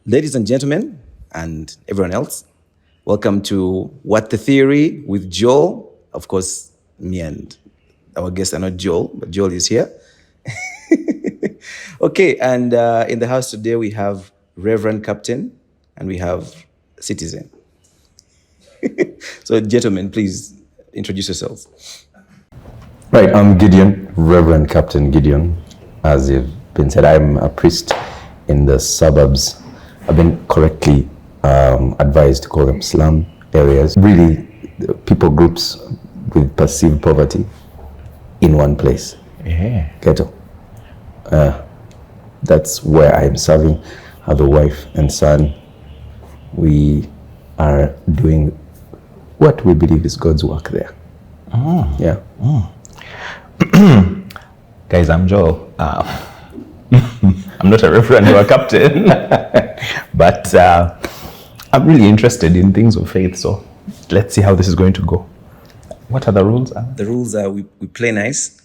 Ladies and gentlemen, and everyone else, welcome to What the Theory with Joel. Of course, me and our guests are not Joel, but Joel is here. Okay, and in the house today we have Reverend Captain and we have Citizen. So, gentlemen, please introduce yourselves. Right, I'm Gideon, Reverend Captain Gideon. As you've been said, I'm a priest in the suburbs. I've been correctly advised to call them slum areas. Really, people groups with perceived poverty in one place. Yeah. Ghetto. That's where I'm serving. I have a wife and son. We are doing what we believe is God's work there. Oh. Yeah. Oh. Guys, I'm Joel. I'm not a reverend or a captain, but I'm really interested in things of faith. So let's see how this is going to go. What are the rules? The rules are we play nice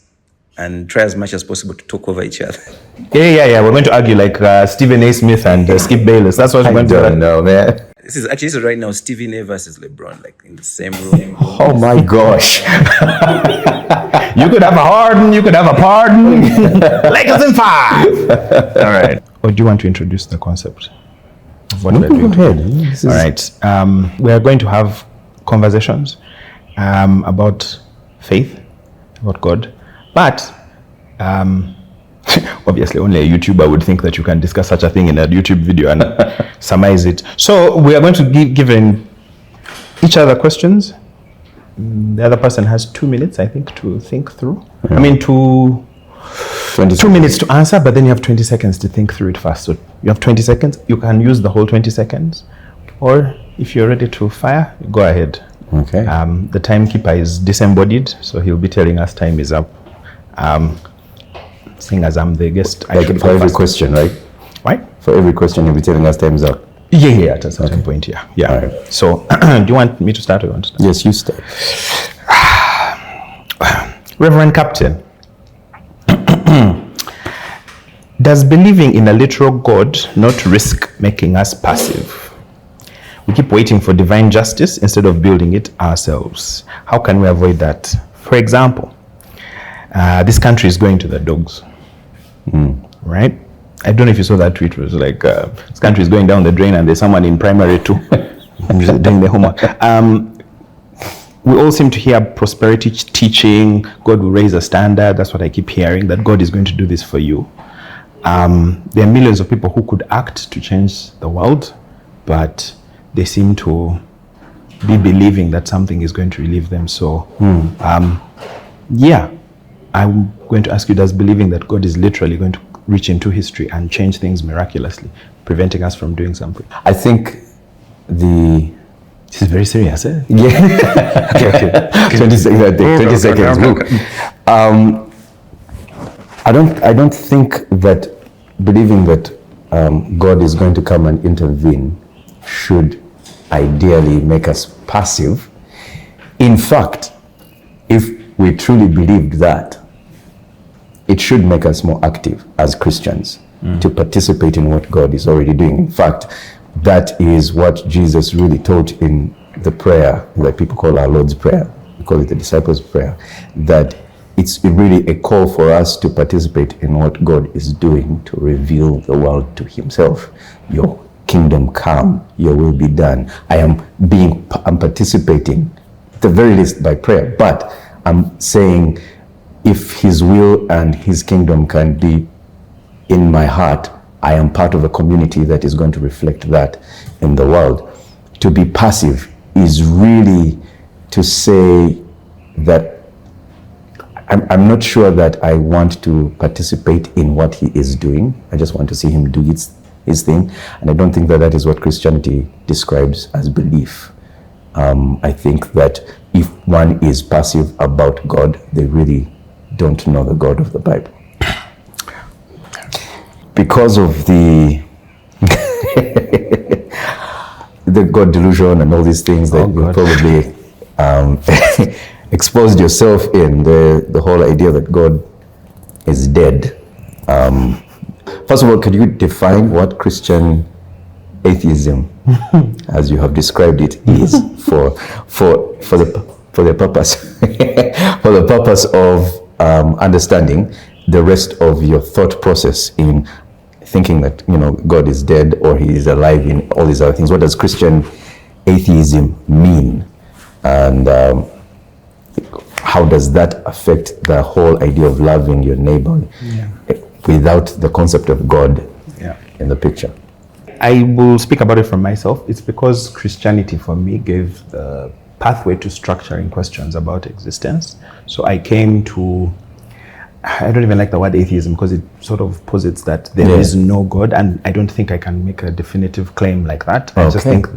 and try as much as possible to talk over each other. Yeah. We're going to argue like Stephen A. Smith and Skip Bayless. That's what we're going to do. I don't know, man. This is right now Stephen A versus LeBron, like in the same room. Oh my gosh. You could have a Harden, you could have a pardon. Lakers in 5. All right. Or do you want to introduce the concept of what we're doing? Go ahead. All right. We are going to have conversations about faith, about God. But obviously only a YouTuber would think that you can discuss such a thing in a YouTube video and surmise it. So we are going to give each other questions. The other person has 2 minutes, I think, to think through. Yeah. I mean, 2 minutes to answer, but then you have 20 seconds to think through it first. So you have 20 seconds. You can use the whole 20 seconds. Or if you're ready to fire, go ahead. Okay. The timekeeper is disembodied, so he'll be telling us time is up. Seeing as I'm the guest, I should for every question, right? Right? For every question, you'll be telling us time's up. Yeah, at a certain point, yeah. All right. So, do you want me to start or you want to start? Yes, you start. Reverend Captain, does believing in a literal God not risk making us passive? We keep waiting for divine justice instead of building it ourselves. How can we avoid that? For example, this country is going to the dogs, right? I don't know if you saw that tweet. It was like, this country is going down the drain and there's someone in primary 2 doing the homework. We all seem to hear prosperity teaching, God will raise a standard. That's what I keep hearing, that God is going to do this for you. There are millions of people who could act to change the world, but they seem to be believing that something is going to relieve them. So, I'm going to ask you, does believing that God is literally going to reach into history and change things miraculously, preventing us from doing something? I think This is very serious, eh? Yeah. Okay. 20 seconds, I think. 20 seconds. Look. I don't think that believing that God is going to come and intervene should ideally make us passive. In fact, if we truly believed that, it should make us more active as Christians to participate in what God is already doing. In fact, that is what Jesus really taught in the prayer that people call our Lord's Prayer. We call it the Disciples' Prayer. That it's really a call for us to participate in what God is doing to reveal the world to Himself. Your kingdom come, your will be done. I'm participating, at the very least by prayer, but I'm saying if His will and His kingdom can be in my heart, I am part of a community that is going to reflect that in the world. To be passive is really to say that I'm not sure that I want to participate in what He is doing. I just want to see Him do his thing. And I don't think that that is what Christianity describes as belief. I think that if one is passive about God, they really don't know the God of the Bible. Because of the God delusion and all these things that you probably exposed yourself in, the whole idea that God is dead. First of all, could you define what Christian atheism, as you have described it, is for the purpose for the purpose of understanding the rest of your thought process in thinking that God is dead or he is alive in all these other things. What does Christian atheism mean, and how does that affect the whole idea of loving your neighbor without the concept of God in the picture? I will speak about it from myself. It's because Christianity for me gave the pathway to structuring questions about existence. So I came to, I don't even like the word atheism because it sort of posits that there is no God, and I don't think I can make a definitive claim like that. I just think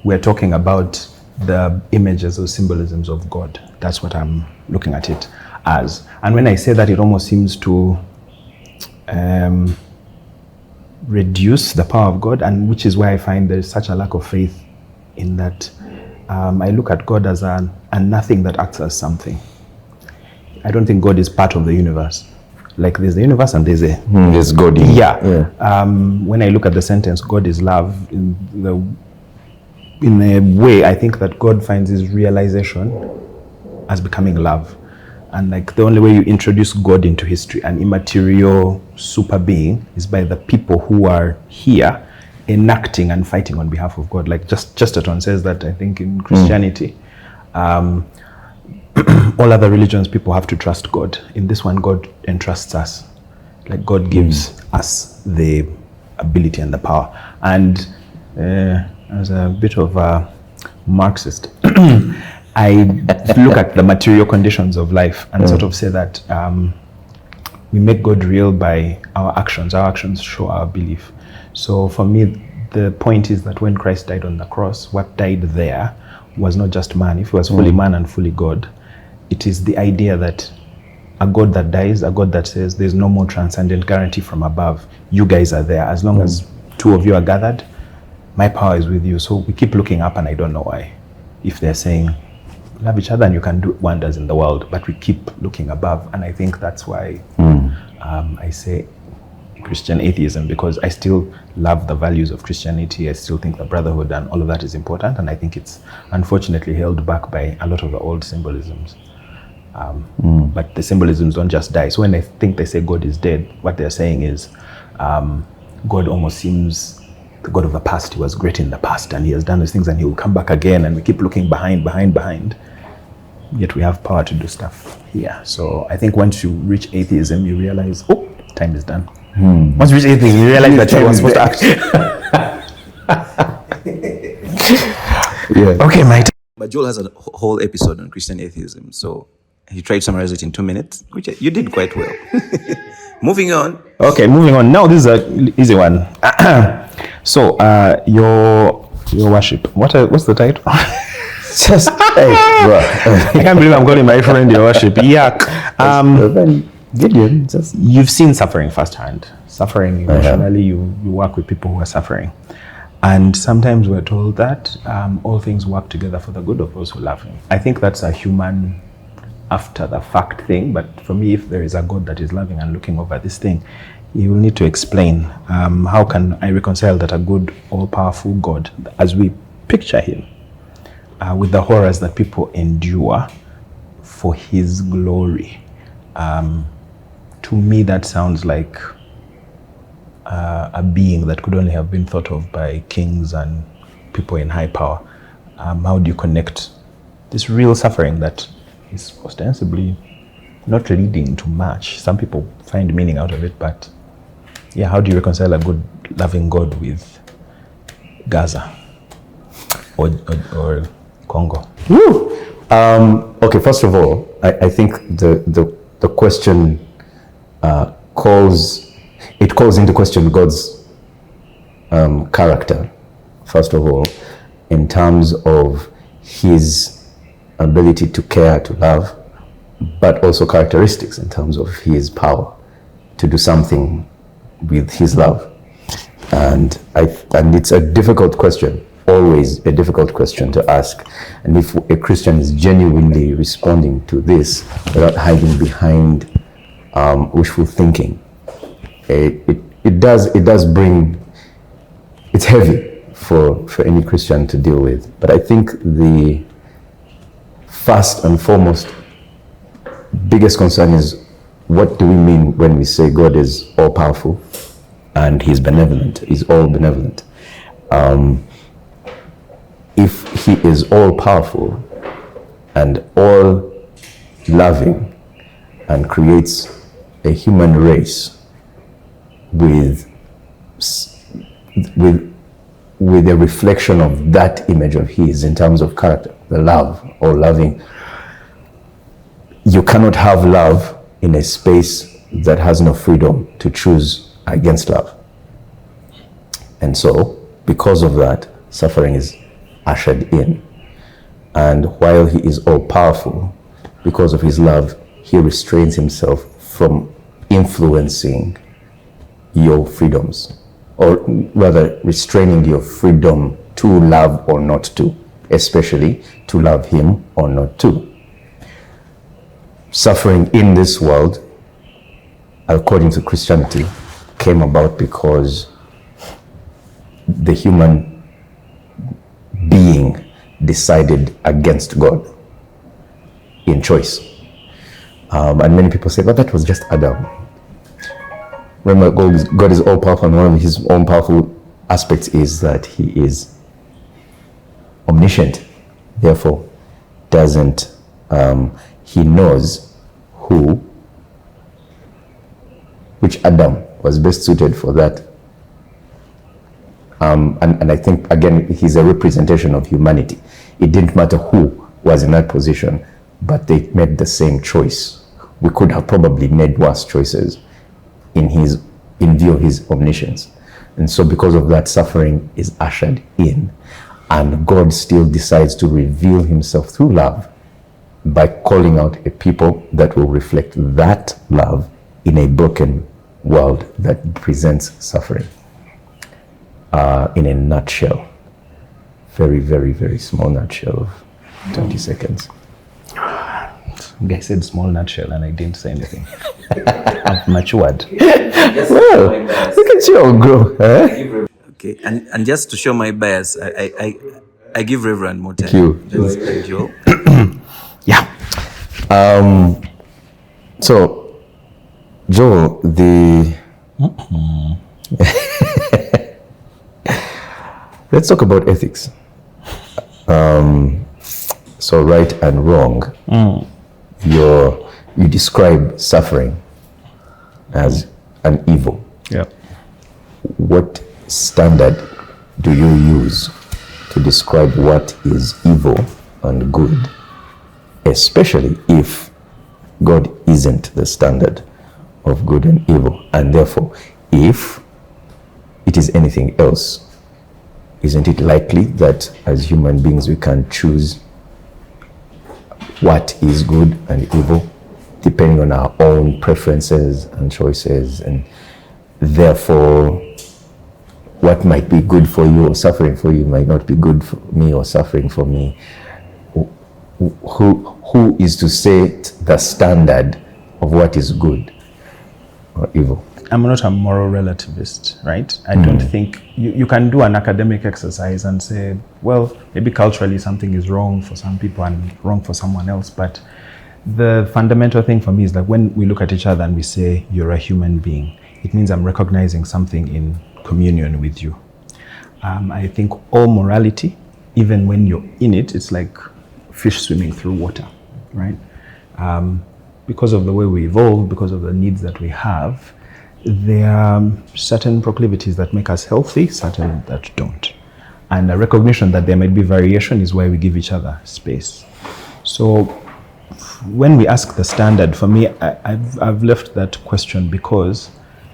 we're talking about the images or symbolisms of God. That's what I'm looking at it as. And when I say that, it almost seems to reduce the power of God, and which is why I find there is such a lack of faith in that. I look at God as a nothing that acts as something. I don't think God is part of the universe. Like there's the universe and there's God. When I look at the sentence, God is love, in a way, I think that God finds his realization as becoming love. And like the only way you introduce God into history, an immaterial super being, is by the people who are here enacting and fighting on behalf of God. Like Chesterton says that, I think, in Christianity. All other religions, people have to trust God. In this one, God entrusts us. Like God gives us the ability and the power. And as a bit of a Marxist, I look at the material conditions of life and sort of say that we make God real by our actions. Our actions show our belief. So for me, the point is that when Christ died on the cross, what died there was not just man. If he was fully man and fully God, it is the idea that a God that dies, a God that says there's no more transcendent guarantee from above. You guys are there. As long as two of you are gathered, my power is with you. So we keep looking up, and I don't know why. If they're saying, love each other and you can do wonders in the world, but we keep looking above. And I think that's why I say Christian atheism, because I still love the values of Christianity. I still think the brotherhood and all of that is important, and I think it's unfortunately held back by a lot of the old symbolisms. But the symbolisms don't just die. So when I think they say God is dead, what they're saying is God almost seems the God of the past. He was great in the past and he has done these things and he will come back again, and we keep looking behind, yet we have power to do stuff here. So I think once you reach atheism, you realize, oh, time is done. Once you reach atheism, you realize that you were supposed to act. Okay, my But Joel has a whole episode on Christian atheism, so he tried to summarize it in 2 minutes, which you did quite well. Moving on. Okay, moving on. Now this is an easy one. So, your worship. What's the title? Just I can't believe I'm calling my friend your worship. Yuck. Reverend Gideon, you've seen suffering firsthand. Suffering emotionally. You work with people who are suffering. And sometimes we're told that all things work together for the good of those who love him. I think that's a human after the fact thing, but for me, if there is a God that is loving and looking over this thing, you will need to explain how can I reconcile that a good, all-powerful God, as we picture him, with the horrors that people endure for his glory. To me, that sounds like a being that could only have been thought of by kings and people in high power. How do you connect this real suffering that is ostensibly not leading to much? Some people find meaning out of it, but yeah, how do you reconcile a good, loving God with Gaza or Congo? Okay, first of all, I think the question calls into question God's character, first of all, in terms of his ability to care, to love, but also characteristics in terms of his power to do something with his love. And it's a difficult question, always a difficult question to ask. And if a Christian is genuinely responding to this without hiding behind wishful thinking, it does bring it's heavy for any Christian to deal with. But I think the first and foremost biggest concern is, what do we mean when we say God is all powerful and he's benevolent? He's all benevolent. If he is all powerful and all loving and creates a human race with a reflection of that image of his in terms of character, the love or loving, you cannot have love in a space that has no freedom to choose against love. And so, because of that, suffering is ushered in. And while he is all powerful, because of his love, he restrains himself from influencing your freedoms, or rather restraining your freedom to love or not to, especially to love him or not to. Suffering in this world, according to Christianity, came about because the human being decided against God in choice. And many people say, but that was just Adam. Remember, God is all powerful, and one of his own powerful aspects is that he is omniscient. Therefore, he knows which Adam was best suited for that. And I think, again, he's a representation of humanity. It didn't matter who was in that position, but they made the same choice. We could have probably made worse choices in view of his omniscience. And so because of that, suffering is ushered in. And God still decides to reveal himself through love by calling out a people that will reflect that love in a broken world that presents suffering. In a nutshell, very, very, very small nutshell of 20 seconds. I said small nutshell and I didn't say anything. I've matured. Well, look at you all grow. Huh? Okay, and just to show my bias, I give Reverend more time. Thank you. Than Joel. Yeah. So, Joel, let's talk about ethics. So right and wrong. You describe suffering as an evil. Yeah. What standard do you use to describe what is evil and good, especially if God isn't the standard of good and evil? And therefore, if it is anything else, isn't it likely that as human beings we can choose what is good and evil depending on our own preferences and choices, and therefore what might be good for you or suffering for you might not be good for me or suffering for me? Who is to set the standard of what is good or evil? I'm not a moral relativist, right? I don't think you can do an academic exercise and say, well, maybe culturally something is wrong for some people and wrong for someone else. But the fundamental thing for me is that when we look at each other and we say, you're a human being, it means I'm recognizing something in communion with you. I think all morality, even when you're in it, it's like fish swimming through water, right? Because of the way we evolve, because of the needs that we have, there are certain proclivities that make us healthy, certain that don't. And a recognition that there might be variation is why we give each other space. So when we ask the standard, for me, I've left that question because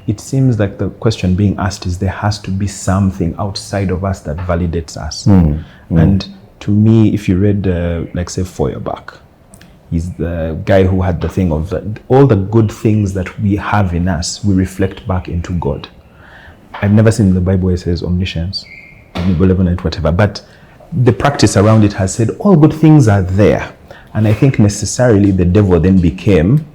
it seems like the question being asked is there has to be something outside of us that validates us. And to me, if you read, like say, Feuerbach, he's the guy who had the thing of all the good things that we have in us, we reflect back into God. I've never seen in the Bible where it says omniscience, omnibenevolent, whatever, but the practice around it has said all good things are there. And I think necessarily the devil then became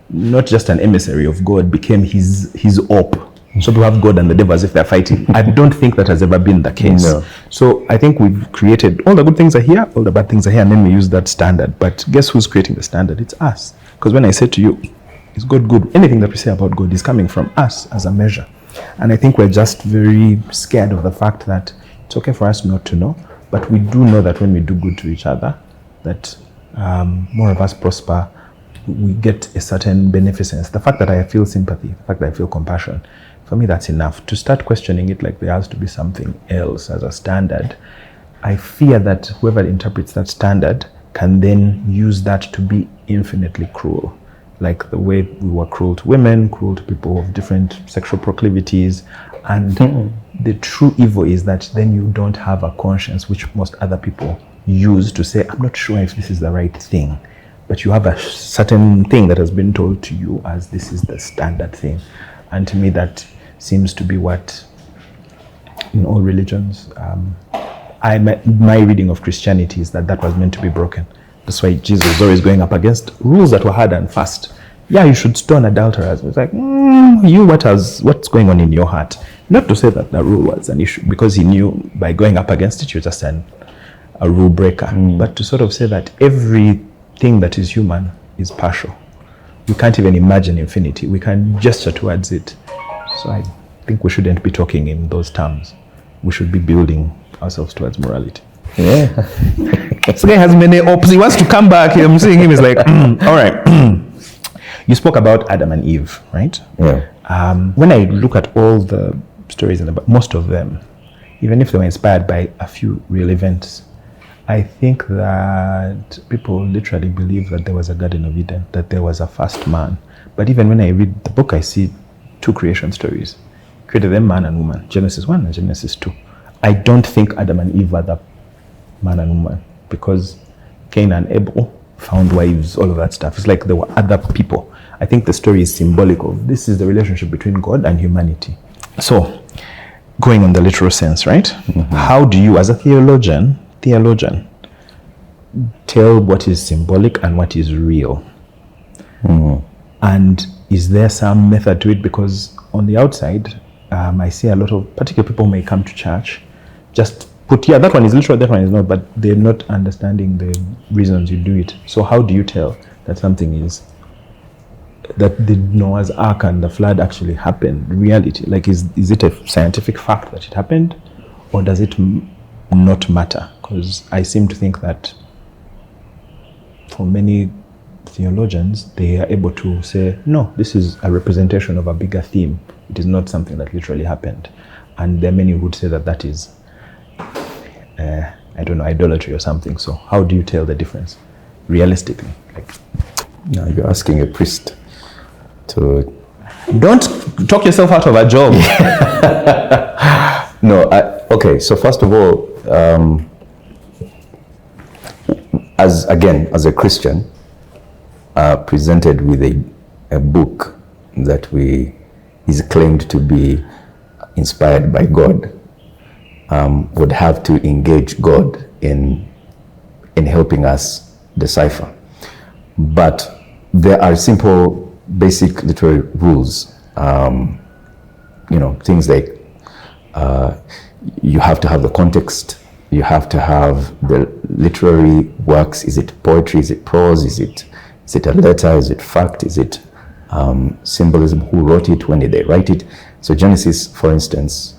not just an emissary of God, became his op, So people have God and the devil as if they're fighting. I don't think that has ever been the case. No. So I think we've created, all the good things are here, all the bad things are here, and then we use that standard. But guess who's creating the standard? It's us. Because when I say to you, is God good? Anything that we say about God is coming from us as a measure. And I think we're just very scared of the fact that it's okay for us not to know, but we do know that when we do good to each other, that more of us prosper, we get a certain beneficence. The fact that I feel sympathy, the fact that I feel compassion, for me that's enough. To start questioning it like there has to be something else as a standard, I fear that whoever interprets that standard can then use that to be infinitely cruel. Like the way we were cruel to women, cruel to people of different sexual proclivities. And the true evil is that then you don't have a conscience, which most other people use to say, I'm not sure if this is the right thing. But you have a certain thing that has been told to you as this is the standard thing. And to me, that seems to be what, in all religions, my reading of Christianity is that was meant to be broken. That's why Jesus was always going up against rules that were hard and fast. Yeah, you should stone adulterers. It's like, what's going on in your heart? Not to say that the rule was an issue, because he knew by going up against it, you're just a rule breaker. But to sort of say that everything that is human is partial. We can't even imagine infinity. We can gesture towards it. So I think we shouldn't be talking in those terms. We should be building ourselves towards morality. Yeah. This guy has many hopes. He wants to come back. I'm seeing him. He's like, all right. You spoke about Adam and Eve, right? Yeah. When I look at all the stories, most of them, even if they were inspired by a few real events, I think that people literally believe that there was a Garden of Eden, that there was a first man. But even when I read the book, I see two creation stories. Created them man and woman, Genesis 1 and Genesis 2. I don't think Adam and Eve are the man and woman, because Cain and Abel found wives, all of that stuff. It's like there were other people. I think the story is symbolic of this is the relationship between God and humanity. So, going on the literal sense, right? How do you, as a theologian, tell what is symbolic and what is real? And is there some method to it? Because on the outside, I see a lot of particular people may come to church, just put, that one is literal, that one is not, but they're not understanding the reasons you do it. So how do you tell that something is, that the Noah's Ark and the flood actually happened, reality? Like, is it a scientific fact that it happened, or does it not matter? Because I seem to think that for many theologians, they are able to say, no, this is a representation of a bigger theme. It is not something that literally happened. And there are many who would say that that is, idolatry or something. So how do you tell the difference realistically? Now you're asking a priest to... Don't talk yourself out of a job. No, okay, so first of all, as a Christian, presented with a book that is claimed to be inspired by God, would have to engage God in helping us decipher. But there are simple, basic literary rules. Things like you have to have the context. You have to have the literary works. Is it poetry? Is it prose? Is it a letter? Is it fact? Is it symbolism? Who wrote it? When did they write it? So Genesis, for instance,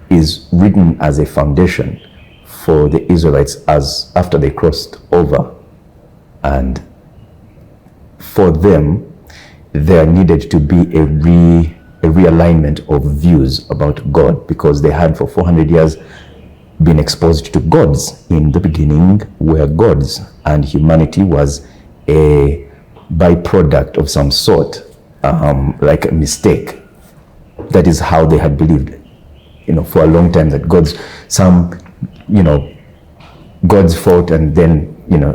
is written as a foundation for the Israelites as after they crossed over, and for them there needed to be a realignment of views about God, because they had for 400 years been exposed to gods. In the beginning were gods, and humanity was a byproduct of some sort, like a mistake. That is how they had believed, for a long time, that gods fought and then,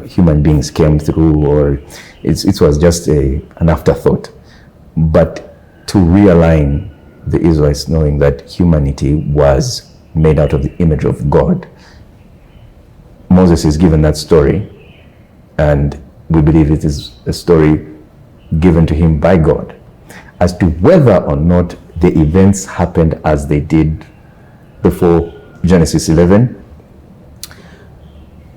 human beings came through, or it was just an afterthought. But to realign the Israelites, knowing that humanity was made out of the image of God, Moses is given that story, and we believe it is a story given to him by God. As to whether or not the events happened as they did before Genesis 11.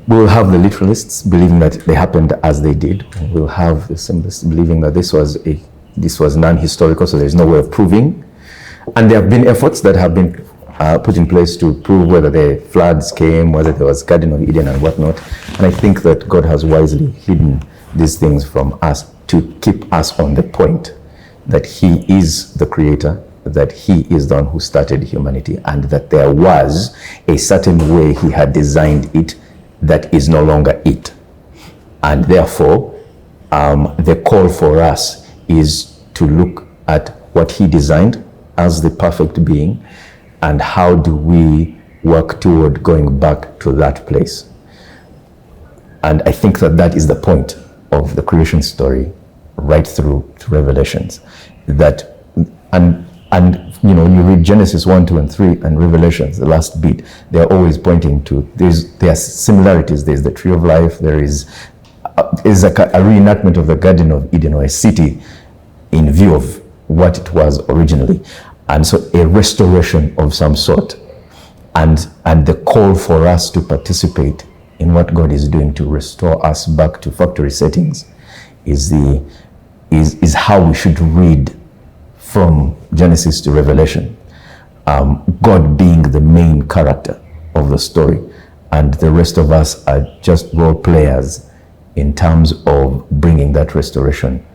We'll have the literalists believing that they happened as they did. We'll have the symbolists believing that this was non-historical, so there's no way of proving. And there have been efforts that have been put in place to prove whether the floods came, whether there was Garden of Eden and whatnot. And I think that God has wisely hidden these things from us to keep us on the point that He is the creator, that He is the one who started humanity, and that there was a certain way He had designed it that is no longer it. And therefore, the call for us is to look at what He designed as the perfect being, and how do we work toward going back to that place. And I think that that is the point of the creation story right through to Revelations. That, and you know, when you read Genesis 1, 2, and 3 and Revelations, the last bit, they're always pointing to, there are similarities. There's the tree of life, there is like a reenactment of the Garden of Eden, or a city in view of what it was originally. And so a restoration of some sort. And the call for us to participate in what God is doing to restore us back to factory settings is how we should read from Genesis to Revelation. God being the main character of the story, and the rest of us are just role players in terms of bringing that restoration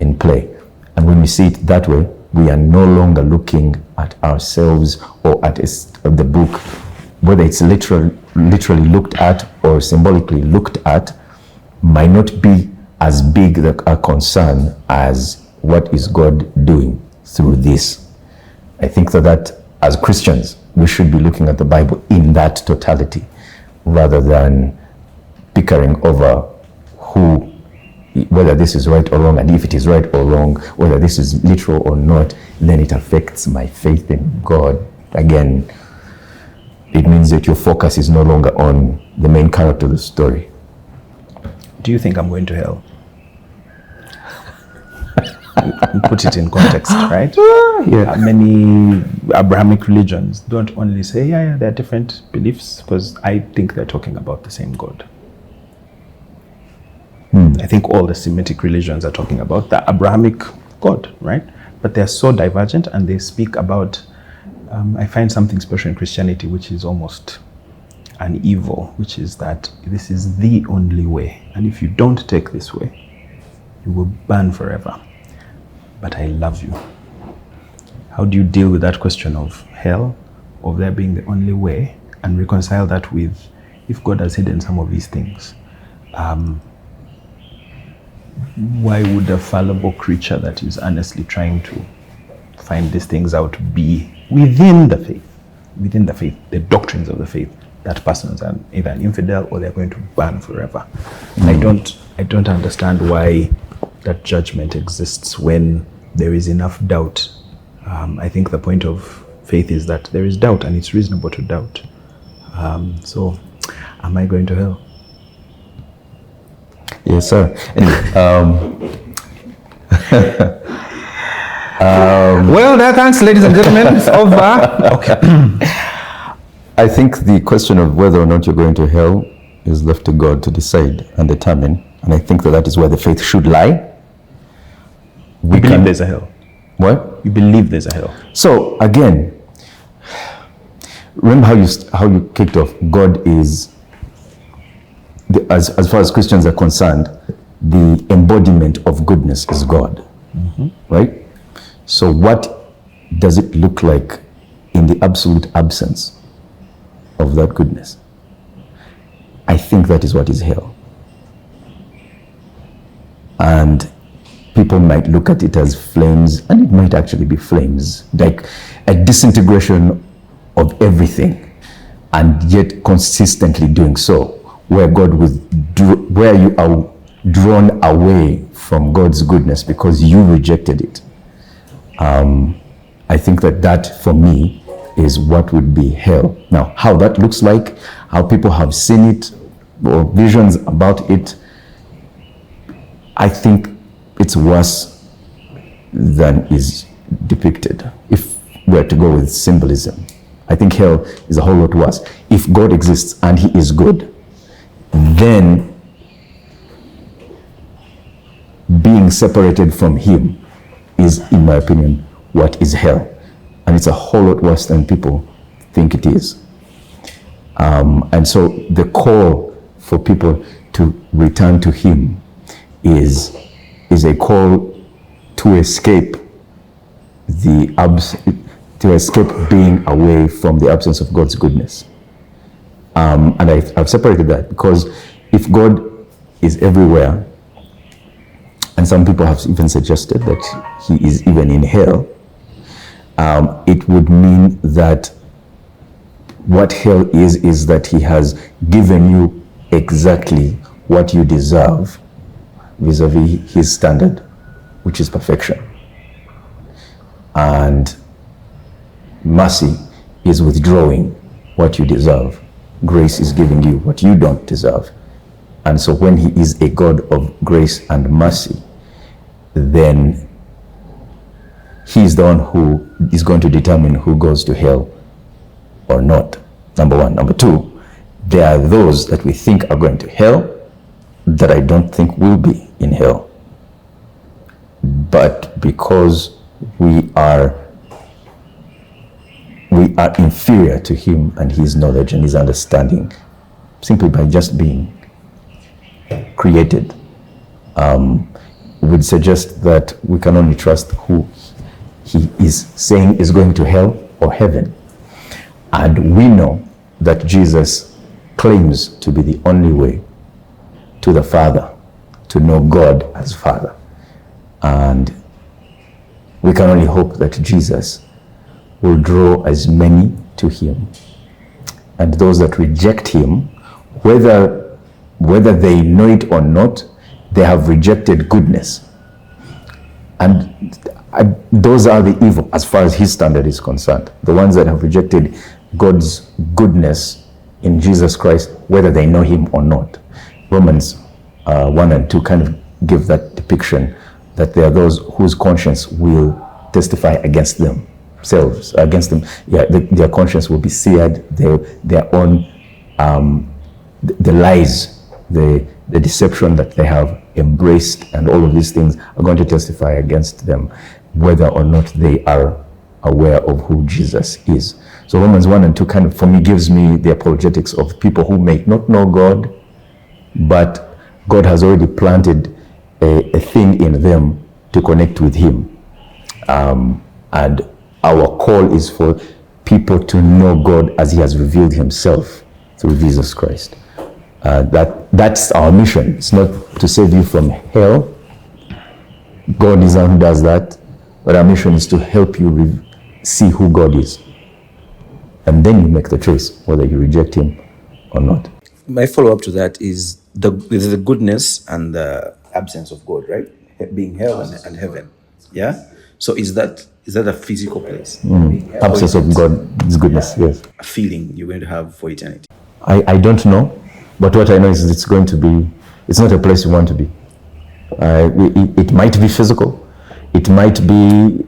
in play. And when we see it that way, we are no longer looking at ourselves or at the book, whether it's literally looked at or symbolically looked at, might not be as big a concern as what is God doing through this. I think that as Christians, we should be looking at the Bible in that totality, rather than bickering over whether this is right or wrong, and if it is right or wrong, whether this is literal or not, then it affects my faith in God. Again, it means that your focus is no longer on the main character of the story. Do you think I'm going to hell? Put it in context, right? Yeah. Many Abrahamic religions don't only say, yeah, there are different beliefs, because I think they're talking about the same God. I think all the Semitic religions are talking about the Abrahamic God, right? But they're so divergent, and they speak about, I find something special in Christianity, which is almost an evil, which is that this is the only way. And if you don't take this way, you will burn forever. But I love you. How do you deal with that question of hell, of there being the only way, and reconcile that with, if God has hidden some of these things, why would a fallible creature that is honestly trying to find these things out be within the faith, the doctrines of the faith, that person is either an infidel or they're going to burn forever? I don't understand why that judgment exists when there is enough doubt. I think the point of faith is that there is doubt, and it's reasonable to doubt. So, am I going to hell? Yes, sir. Anyway, well, thanks, ladies and gentlemen. It's over. Okay. I think the question of whether or not you're going to hell is left to God to decide and determine. And I think that is where the faith should lie. We believe there's a hell. What? You believe there's a hell. So again, remember how you kicked off. God is, as far as Christians are concerned, the embodiment of goodness is God, right? So what does it look like in the absolute absence of that goodness? I think that is what is hell. And people might look at it as flames, and it might actually be flames, like a disintegration of everything, and yet consistently doing so, where where you are drawn away from God's goodness because you rejected it. I think that for me is what would be hell. Now, how that looks like, how people have seen it, or visions about it, I think it's worse than is depicted. If were to go with symbolism, I think hell is a whole lot worse. If God exists and he is good, then being separated from him is, in my opinion, what is hell. And it's a whole lot worse than people think it is. And so the call for people to return to him is a call to escape to escape being away from the absence of God's goodness. And I've separated that, because if God is everywhere, and some people have even suggested that he is even in hell, it would mean that what hell is that he has given you exactly what you deserve vis-a-vis his standard, which is perfection. And mercy is withdrawing what you deserve. Grace is giving you what you don't deserve. And so when he is a God of grace and mercy, then he is the one who is going to determine who goes to hell or not. Number one. Number two, there are those that we think are going to hell that I don't think will be in hell. But because we are inferior to him and his knowledge and his understanding, simply by just being created, would suggest that we can only trust who he is saying is going to hell or heaven. And we know that Jesus claims to be the only way to the Father, to know God as Father. And we can only hope that Jesus will draw as many to him. And those that reject him, whether they know it or not, they have rejected goodness. And those are the evil as far as his standard is concerned. The ones that have rejected God's goodness in Jesus Christ, whether they know him or not. Romans 1 and 2 kind of give that depiction, that there are those whose conscience will testify against themselves, against them. Yeah, their conscience will be seared. Their own, the lies, the deception that they have embraced, and all of these things are going to testify against them, whether or not they are aware of who Jesus is. So Romans 1 and 2 kind of, for me, gives me the apologetics of people who may not know God, but God has already planted a thing in them to connect with him. And our call is for people to know God as he has revealed himself through Jesus Christ. That's our mission. It's not to save you from hell. God is the one who does that. But our mission is to help you see who God is. And then you make the choice whether you reject him or not. My follow-up to that is the goodness and the absence of God, right? Being hell and heaven. Yeah? So is that a physical place? Absence of God's goodness, yes. A feeling you're going to have for eternity? I don't know. But what I know is it's not a place you want to be. It might be physical. It might be,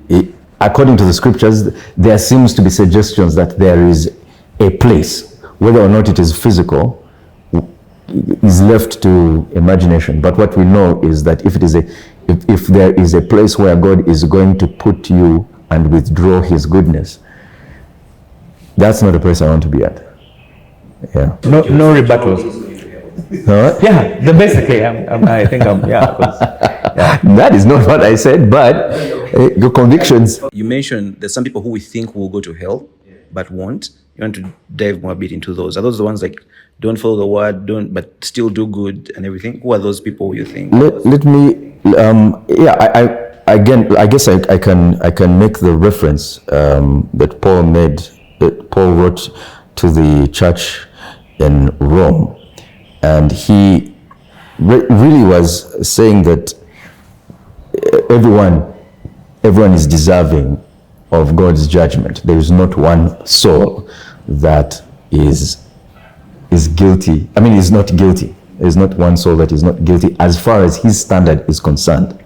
according to the scriptures, there seems to be suggestions that there is a place. Whether or not it is physical is left to imagination. But what we know is that if there is a place where God is going to put you and withdraw his goodness, that's not a place I want to be at. Yeah. No rebuttals. Yeah, basically, I think yeah. That is not what I said, but your convictions. You mentioned there's some people who we think will go to hell, but won't. You want to dive more a bit into those. Are those the ones like don't follow the word, but still do good and everything? Who are those people you think? Let me. I guess I can make the reference that Paul made. That Paul wrote to the church in Rome. And he really was saying that everyone is deserving of God's judgment. There is not one soul that is guilty. I mean, is not guilty. There is not one soul that is not guilty as far as his standard is concerned.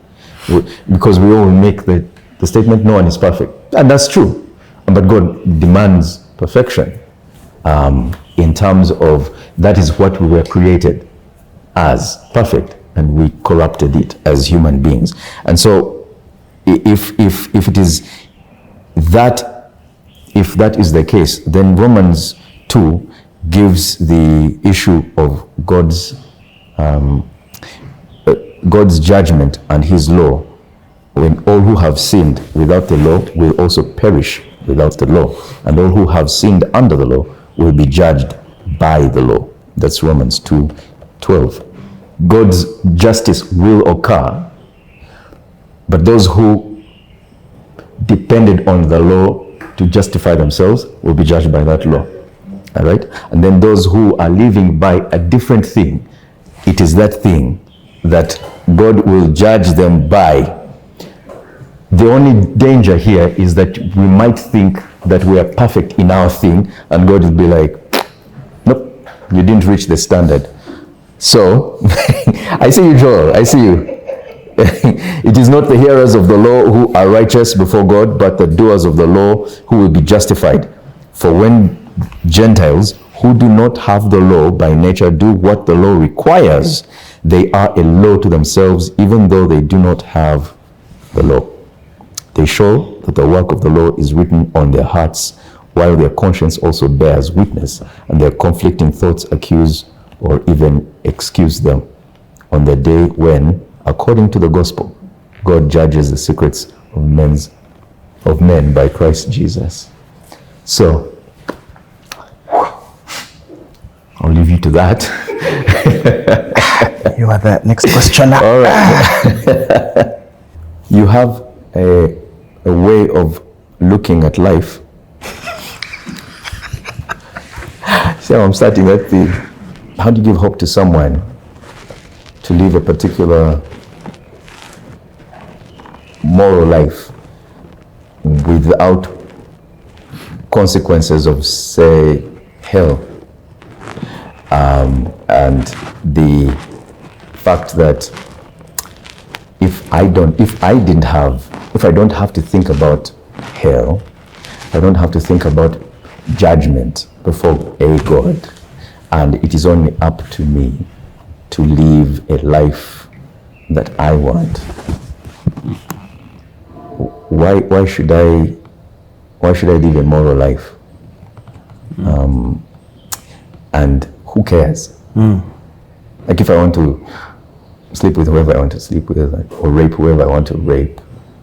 Because we all make the statement, no one is perfect. And that's true. But God demands perfection in terms of that is what we were created as, perfect, and we corrupted it as human beings. And so if it is that, if that is the case, then Romans 2 gives the issue of God's judgment and his law, when all who have sinned without the law will also perish without the law, and all who have sinned under the law will be judged by the law. That's Romans 2:12. God's justice will occur, but those who depended on the law to justify themselves will be judged by that law. All right? And then those who are living by a different thing, it is that thing that God will judge them by. The only danger here is that we might think that we are perfect in our thing, and God will be like, nope, you didn't reach the standard. So, I see you, Joel, I see you. It is not the hearers of the law who are righteous before God, but the doers of the law who will be justified. For when Gentiles who do not have the law by nature do what the law requires, they are a law to themselves, even though they do not have the law. They show that the work of the law is written on their hearts, while their conscience also bears witness, and their conflicting thoughts accuse or even excuse them on the day when, according to the gospel, God judges the secrets of men by Christ Jesus. So, I'll leave you to that. You are the next questioner. All right. You have a way of looking at life. So I'm starting at the, how do you give hope to someone to live a particular moral life without consequences of, say, hell? And the fact that if I don't have to think about hell, I don't have to think about judgment before a God, and it is only up to me to live a life that I want. Why should I live a moral life? And who cares? Like if I want to sleep with whoever I want to sleep with, or rape whoever I want to rape,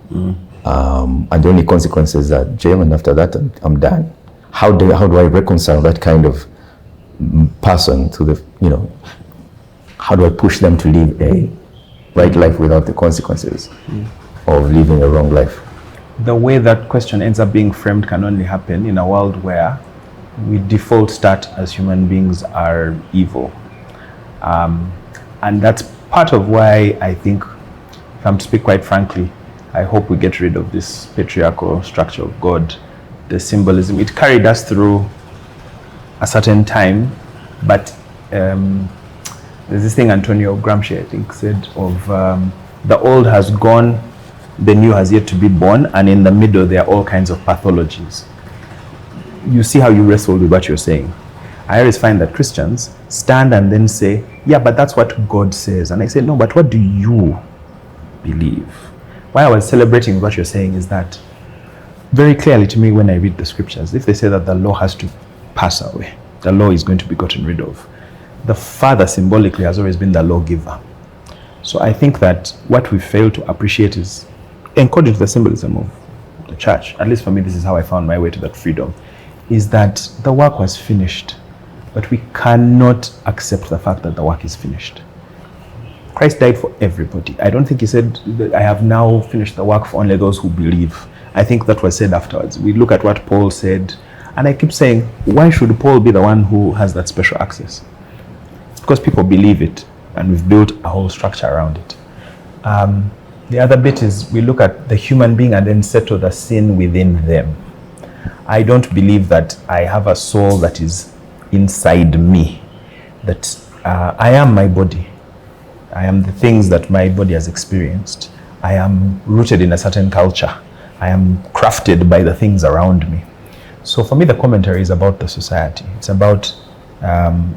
and the only consequences are jail, and after that I'm done. How do I reconcile that kind of person to the, how do I push them to live a right life without the consequences of living a wrong life? The way that question ends up being framed can only happen in a world where we default start as human beings are evil. And that's part of why I think, if I'm to speak quite frankly, I hope we get rid of this patriarchal structure of God, the symbolism. It carried us through a certain time, but there's this thing Antonio Gramsci, I think, said of the old has gone, the new has yet to be born, and in the middle there are all kinds of pathologies. You see how you wrestled with what you're saying. I always find that Christians stand and then say, yeah, but that's what God says. And I say, no, but what do you believe? Why I was celebrating what you're saying is that very clearly to me when I read the scriptures, if they say that the law has to pass away, the law is going to be gotten rid of, the Father symbolically has always been the lawgiver. So I think that what we fail to appreciate is, according to the symbolism of the church, at least for me, this is how I found my way to that freedom, is that the work was finished, but we cannot accept the fact that the work is finished. Christ died for everybody. I don't think he said, I have now finished the work for only those who believe. I think that was said afterwards. We look at what Paul said, and I keep saying, why should Paul be the one who has that special access? Because people believe it, and we've built a whole structure around it. The other bit is we look at the human being and then settle the sin within them. I don't believe that I have a soul that is inside me, that I am my body. I am the things that my body has experienced. I am rooted in a certain culture. I am crafted by the things around me. So for me, the commentary is about the society. It's about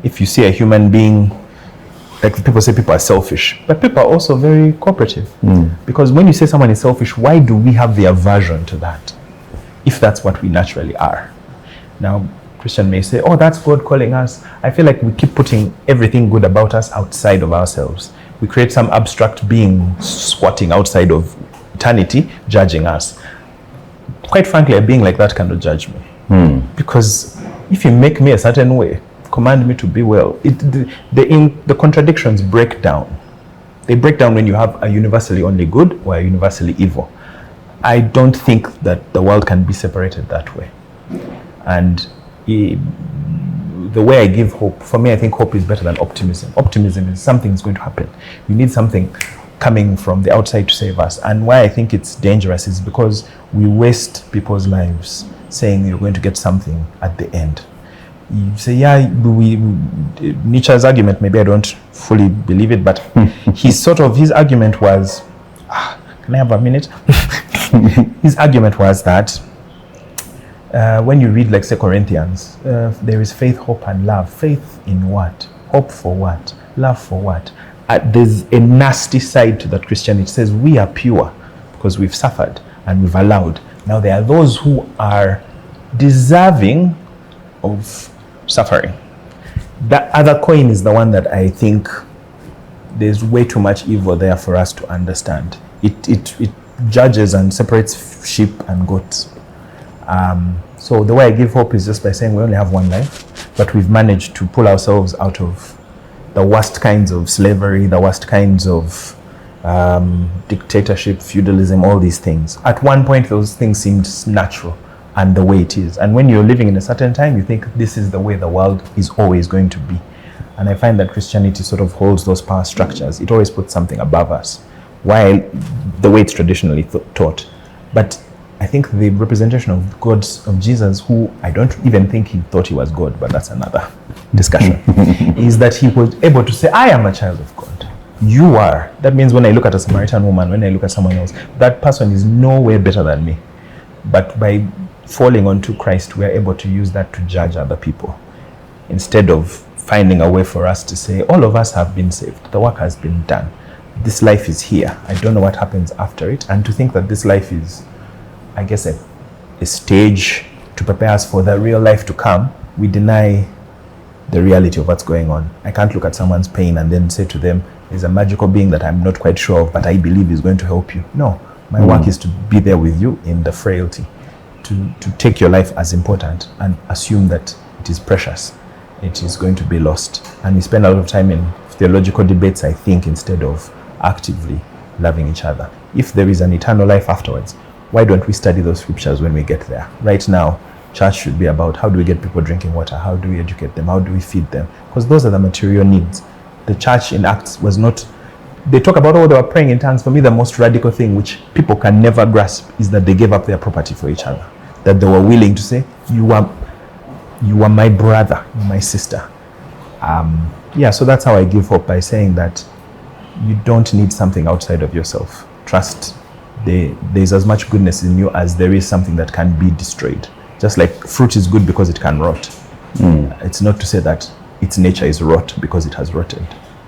if you see a human being, like people say people are selfish, but people are also very cooperative. Because when you say someone is selfish, why do we have the aversion to that? If that's what we naturally are. Now, Christian may say, oh, that's God calling us. I feel like we keep putting everything good about us outside of ourselves. We create some abstract being squatting outside of eternity, judging us. Quite frankly, a being like that cannot judge me. Because if you make me a certain way, command me to be well, the contradictions break down. They break down when you have a universally only good or a universally evil. I don't think that the world can be separated that way. And the way I give hope, for me, I think hope is better than optimism. Optimism is something's going to happen. You need something coming from the outside to save us. And why I think it's dangerous is because we waste people's lives saying you're going to get something at the end. You say, yeah, Nietzsche's argument, maybe I don't fully believe it, but his argument was, can I have a minute? His argument was that when you read, like, say, Corinthians, there is faith, hope, and love. Faith in what? Hope for what? Love for what? There's a nasty side to that Christianity. It says we are pure because we've suffered and we've allowed. Now there are those who are deserving of suffering. The other coin is the one that I think there's way too much evil there for us to understand. It judges and separates sheep and goats. So the way I give hope is just by saying we only have one life, but we've managed to pull ourselves out of the worst kinds of slavery, the worst kinds of dictatorship, feudalism, all these things. At one point, those things seemed natural and the way it is. And when you're living in a certain time, you think this is the way the world is always going to be. And I find that Christianity sort of holds those power structures. It always puts something above us, while the way it's traditionally taught. But I think the representation of God, of Jesus, who I don't even think he thought he was God, but that's another discussion, is that he was able to say, I am a child of God. You are. That means when I look at a Samaritan woman, when I look at someone else, that person is no way better than me. But by falling onto Christ, we are able to use that to judge other people, instead of finding a way for us to say, all of us have been saved. The work has been done. This life is here. I don't know what happens after it. And to think that this life is, I guess, a stage to prepare us for the real life to come, we deny the reality of what's going on. I can't look at someone's pain and then say to them, there's a magical being that I'm not quite sure of, but I believe is going to help you. No, my work is to be there with you in the frailty, to take your life as important and assume that it is precious. It is going to be lost. And we spend a lot of time in theological debates, I think, instead of actively loving each other. If there is an eternal life afterwards, why don't we study those scriptures when we get there? Right now, church should be about how do we get people drinking water? How do we educate them? How do we feed them? Because those are the material needs. The church in Acts was not, they talk about, oh, they were praying in tongues. For me, the most radical thing, which people can never grasp, is that they gave up their property for each other. That they were willing to say, you are my brother, you're my sister. So that's how I give hope, by saying that you don't need something outside of yourself. Trust. There's as much goodness in you as there is something that can be destroyed. Just like fruit is good because it can rot. It's not to say that its nature is rot because it has rotted.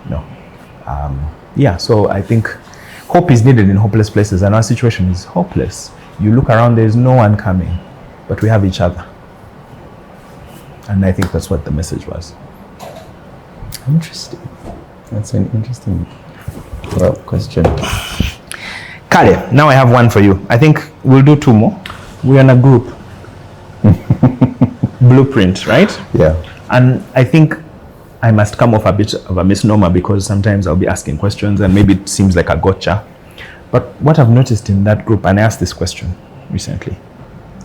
No. So I think hope is needed in hopeless places, and our situation is hopeless. You look around, there's no one coming, but we have each other. And I think that's what the message was. Interesting. That's an interesting question. Kale, now I have one for you. I think we'll do two more. We're in a group. Blueprint, right? Yeah. And I think I must come off a bit of a misnomer, because sometimes I'll be asking questions and maybe it seems like a gotcha. But what I've noticed in that group, and I asked this question recently,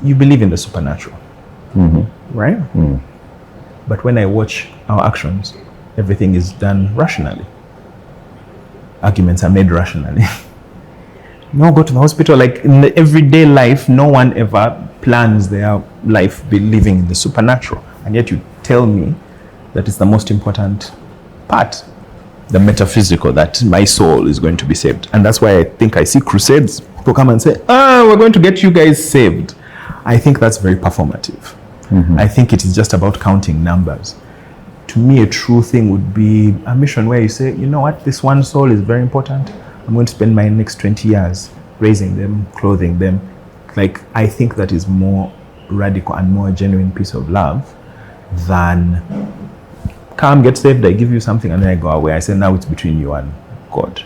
you believe in the supernatural, right? But when I watch our actions, everything is done rationally. Arguments are made rationally. No, go to the hospital. Like in the everyday life, no one ever plans their life believing in the supernatural. And yet you tell me that it's the most important part, the metaphysical, that my soul is going to be saved. And that's why I think I see crusades. People come and say, we're going to get you guys saved. I think that's very performative. I think it is just about counting numbers. To me, a true thing would be a mission where you say, you know what, this one soul is very important. I'm going to spend my next 20 years raising them, clothing them. Like, I think that is more radical and more genuine piece of love than come, get saved, I give you something, and then I go away. I say, now it's between you and God.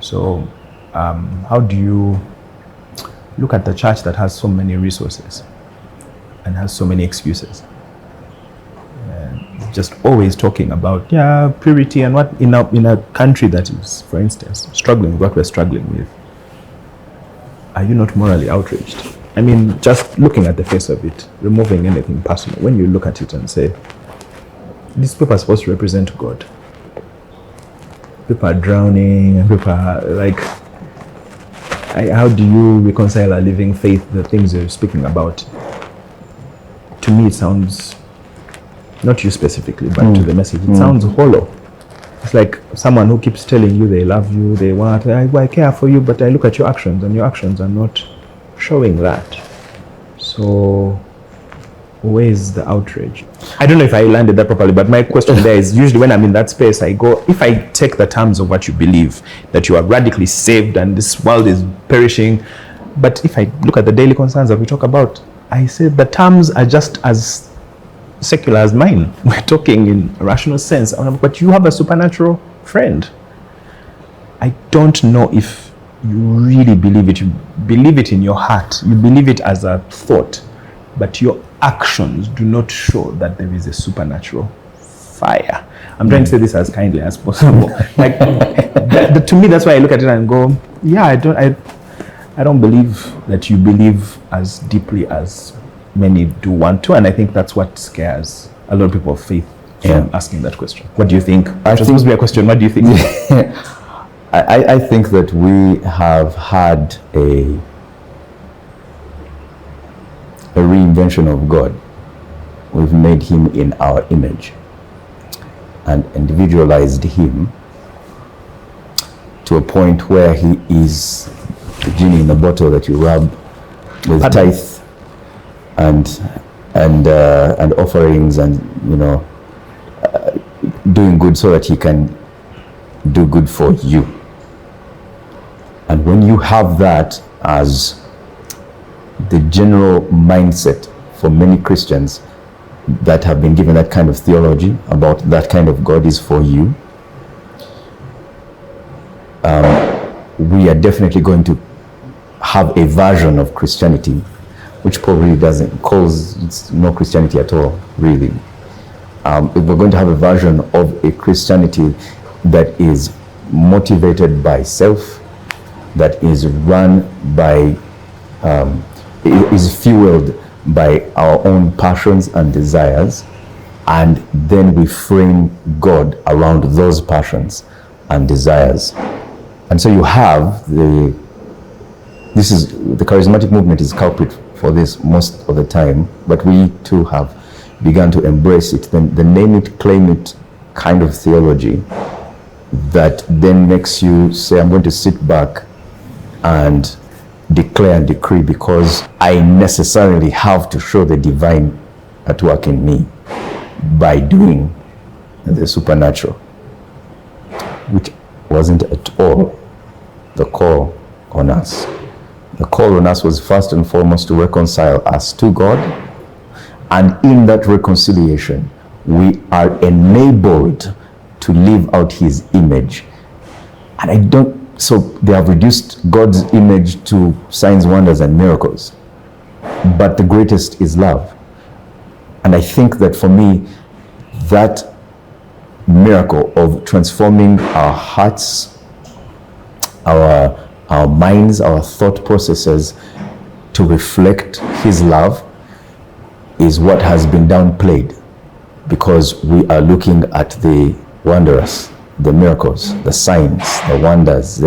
So how do you look at the church that has so many resources and has so many excuses? Just always talking about purity and what in a country that is, for instance, struggling with what we're struggling with. Are you not morally outraged? I mean, just looking at the face of it, removing anything personal, when you look at it and say, these people are supposed to represent God. People are drowning, and people are like, how do you reconcile a living faith, the things you're speaking about? To me, it sounds, not you specifically, but to the message, it sounds hollow. It's like someone who keeps telling you they love you, they want, I care for you, but I look at your actions and your actions are not showing that. So where's the outrage? I don't know if I landed that properly, but my question there is, usually when I'm in that space, I go, if I take the terms of what you believe, that you are radically saved and this world is perishing, but if I look at the daily concerns that we talk about, I say the terms are just as secular as mine. We're talking in a rational sense, but you have a supernatural friend. I don't know if you really believe it. You believe it in your heart. You believe it as a thought, but your actions do not show that there is a supernatural fire. I'm trying to say this as kindly as possible. Like, to me, that's why I look at it and go, yeah, I don't believe that you believe as deeply as many do want to, and I think that's what scares a lot of people of faith from asking that question. What do you think? It was supposed to be a question. What do you think? I think that we have had a reinvention of God. We've made him in our image and individualized him to a point where he is the genie in the bottle that you rub with tithe and offerings and, you know, doing good so that he can do good for you. And when you have that as the general mindset for many Christians that have been given that kind of theology about that kind of God is for you, we are definitely going to have a version of Christianity which probably it's no Christianity at all, really. If we're going to have a version of a Christianity that is motivated by self, that is run by, is fueled by our own passions and desires, and then we frame God around those passions and desires. And so you have the charismatic movement is culprit for this most of the time, but we too have begun to embrace it, the name it, claim it kind of theology that then makes you say, I'm going to sit back and declare and decree because I necessarily have to show the divine at work in me by doing the supernatural, which wasn't at all the call on us. The call on us was first and foremost to reconcile us to God, and in that reconciliation we are enabled to live out his image. And so they have reduced God's image to signs, wonders, and miracles, but the greatest is love. And I think that for me, that miracle of transforming our hearts, our minds, our thought processes to reflect his love is what has been downplayed, because we are looking at the wondrous, the miracles, the signs, the wonders,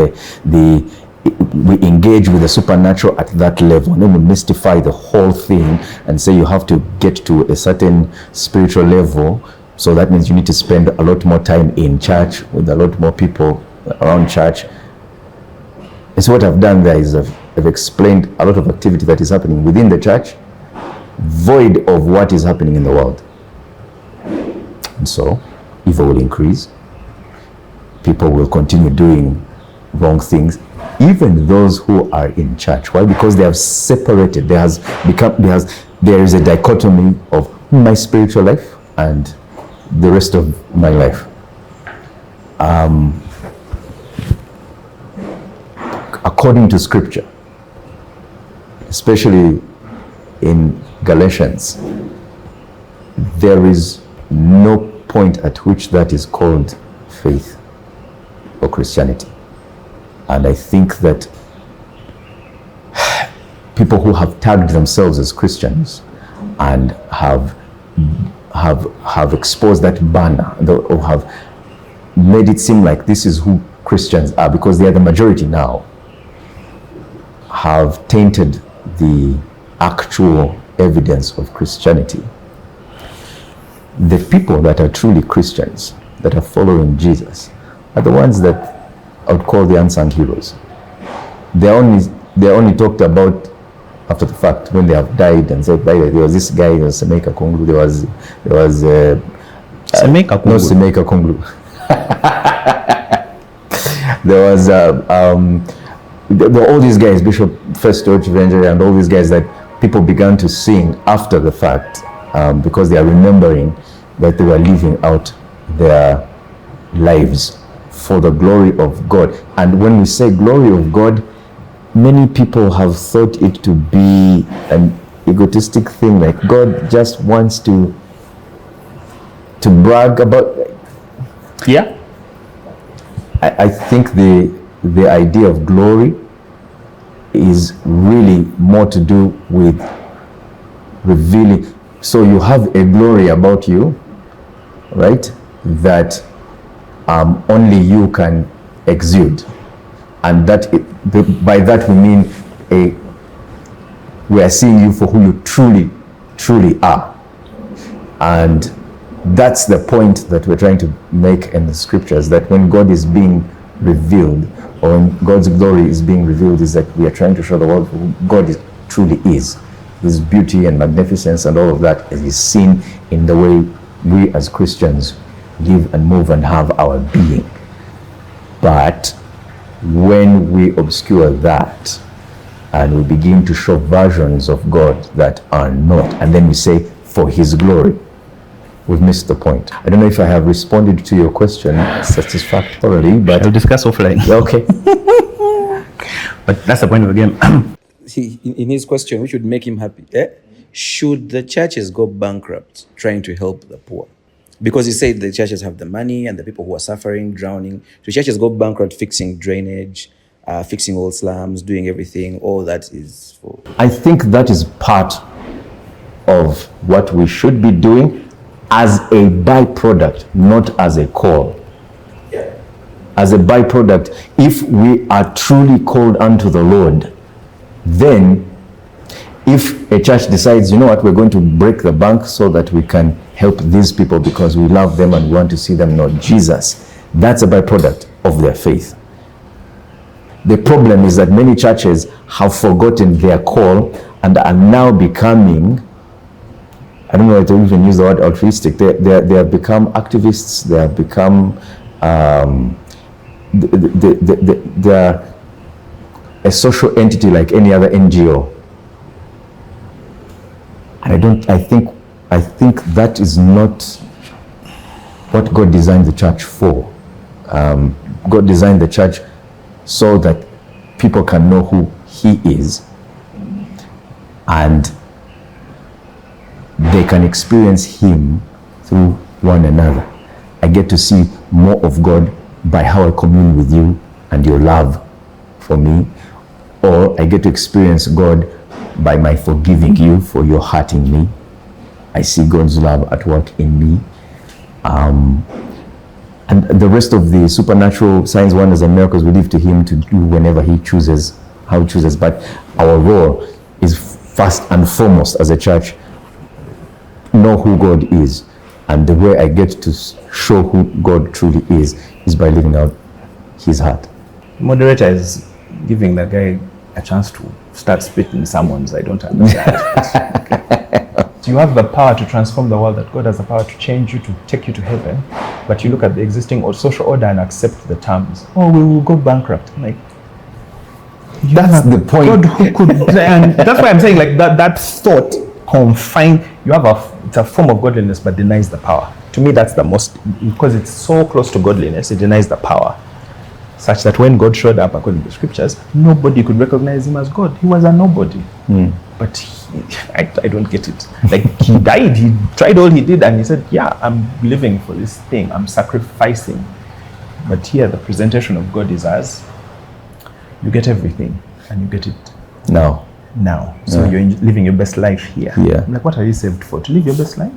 we engage with the supernatural at that level, and then we mystify the whole thing and say you have to get to a certain spiritual level, so that means you need to spend a lot more time in church with a lot more people around church. And so what I've done there is I've explained a lot of activity that is happening within the church void of what is happening in the world. And so evil will increase. People will continue doing wrong things, even those who are in church. Why? Because they have separated. There is a dichotomy of my spiritual life and the rest of my life. According to scripture, especially in Galatians, there is no point at which that is called faith or Christianity. And I think that people who have tagged themselves as Christians and have exposed that banner, or have made it seem like this is who Christians are, because they are the majority now, have tainted the actual evidence of Christianity. The people that are truly Christians, that are following Jesus, are the ones that I would call the unsung heroes. They're only talked about after the fact, when they have died, and said, by the way, there was this guy, there was Semeka Konglu, there was Semeka Konglu. No, Semeka Konglu. There was all these guys, Bishop First George Vengery, and all these guys that people began to sing after the fact, because they are remembering that they were living out their lives for the glory of God. And when we say glory of God, many people have thought it to be an egotistic thing, like God just wants to brag about. Yeah. I think the idea of glory is really more to do with revealing. So you have a glory about you, right, that only you can exude, and that by that we mean we are seeing you for who you truly are. And that's the point that we're trying to make in the scriptures, that when God is being revealed, or when God's glory is being revealed, is that we are trying to show the world who God truly is. His beauty and magnificence and all of that is seen in the way we as Christians live and move and have our being. But when we obscure that and we begin to show versions of God that are not, and then we say for his glory, we've missed the point. I don't know if I have responded to your question satisfactorily, but I'll discuss offline. Okay. But that's the point of the game. In his question, we should make him happy. Should the churches go bankrupt trying to help the poor? Because he said the churches have the money and the people who are suffering, drowning. So churches go bankrupt fixing drainage, fixing old slums, doing everything. All that is for... I think that is part of what we should be doing as a byproduct, not as a call. As a byproduct, if we are truly called unto the Lord, then if a church decides, you know what, we're going to break the bank so that we can help these people because we love them and we want to see them know Jesus, that's a byproduct of their faith. The problem is that many churches have forgotten their call and are now becoming, I don't know if to even use the word altruistic, they have become activists, they have become they are a social entity like any other NGO. And I think that is not what God designed the church for. God designed the church so that people can know who he is and they can experience him through one another. I get to see more of God by how I commune with you and your love for me, or I get to experience God by my forgiving you for your hurting me. I see God's love at work in me. And the rest of the supernatural signs, wonders, and miracles we leave to him to do whenever he chooses, how he chooses. But our role is first and foremost as a church, know who God is. And the way I get to show who God truly is by living out his heart. Moderator is giving that guy a chance to start spitting sermons I don't understand. You have the power to transform the world, that God has the power to change you, to take you to heaven, but you look at the existing or social order and accept the terms. Oh, we will go bankrupt. Like, That's the point. God who could, and that's why I'm saying, like, that thought confined, it's a form of godliness but denies the power. To me, that's the most, because it's so close to godliness, it denies the power. Such that when God showed up according to the scriptures, nobody could recognize him as God. He was a nobody. But I don't get it. Like, he died, he tried all he did, and he said, yeah, I'm living for this thing, I'm sacrificing. But here the presentation of God is as, you get everything, and you get it now. So you're living your best life here. Yeah. I'm like, what are you saved for? To live your best life?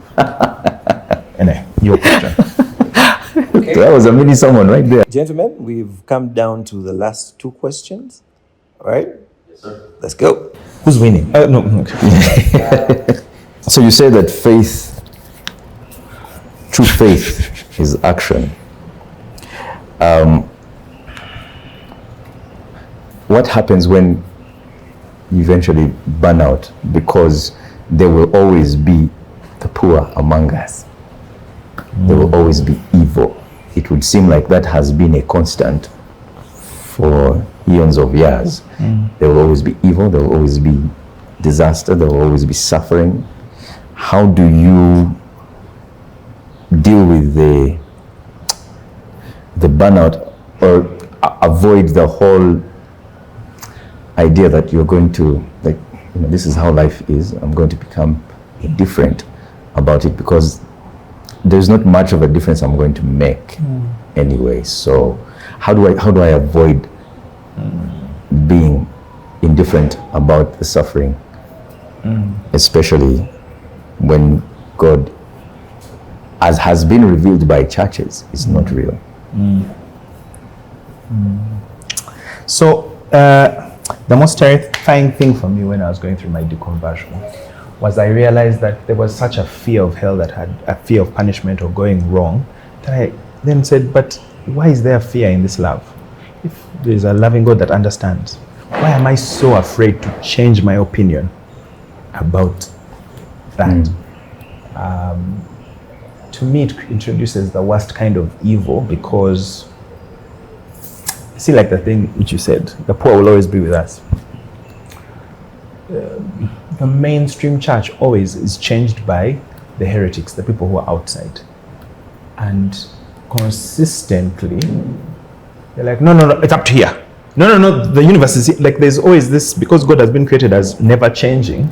Anyway, your question. Okay. That was a mini sermon right there. Gentlemen, we've come down to the last 2 questions. All right? Yes, sir. Let's go. Who's winning? No. So you say that faith, true faith, is action. What happens when you eventually burn out? Because there will always be the poor among us. There will always be evil. It would seem like that has been a constant for eons of years. There will always be evil, there will always be disaster, there will always be suffering. How do you deal with the burnout, or avoid the whole idea that you're going to, like, this is how life is, I'm going to become indifferent about it because there's not much of a difference I'm going to make anyway. So how do I avoid being indifferent about the suffering, especially when God, as has been revealed by churches, is not real? So the most terrifying thing for me when I was going through my deconversion was I realized that there was such a fear of hell, that had a fear of punishment or going wrong, that I then said, but why is there fear in this love? If there's a loving God that understands, why am I so afraid to change my opinion about that? To me, it introduces the worst kind of evil, because see, like the thing which you said, the poor will always be with us. The mainstream church always is changed by the heretics, the people who are outside. And consistently, they're like, no, it's up to here. No, the universe is here. Like, there's always this, because God has been created as never changing.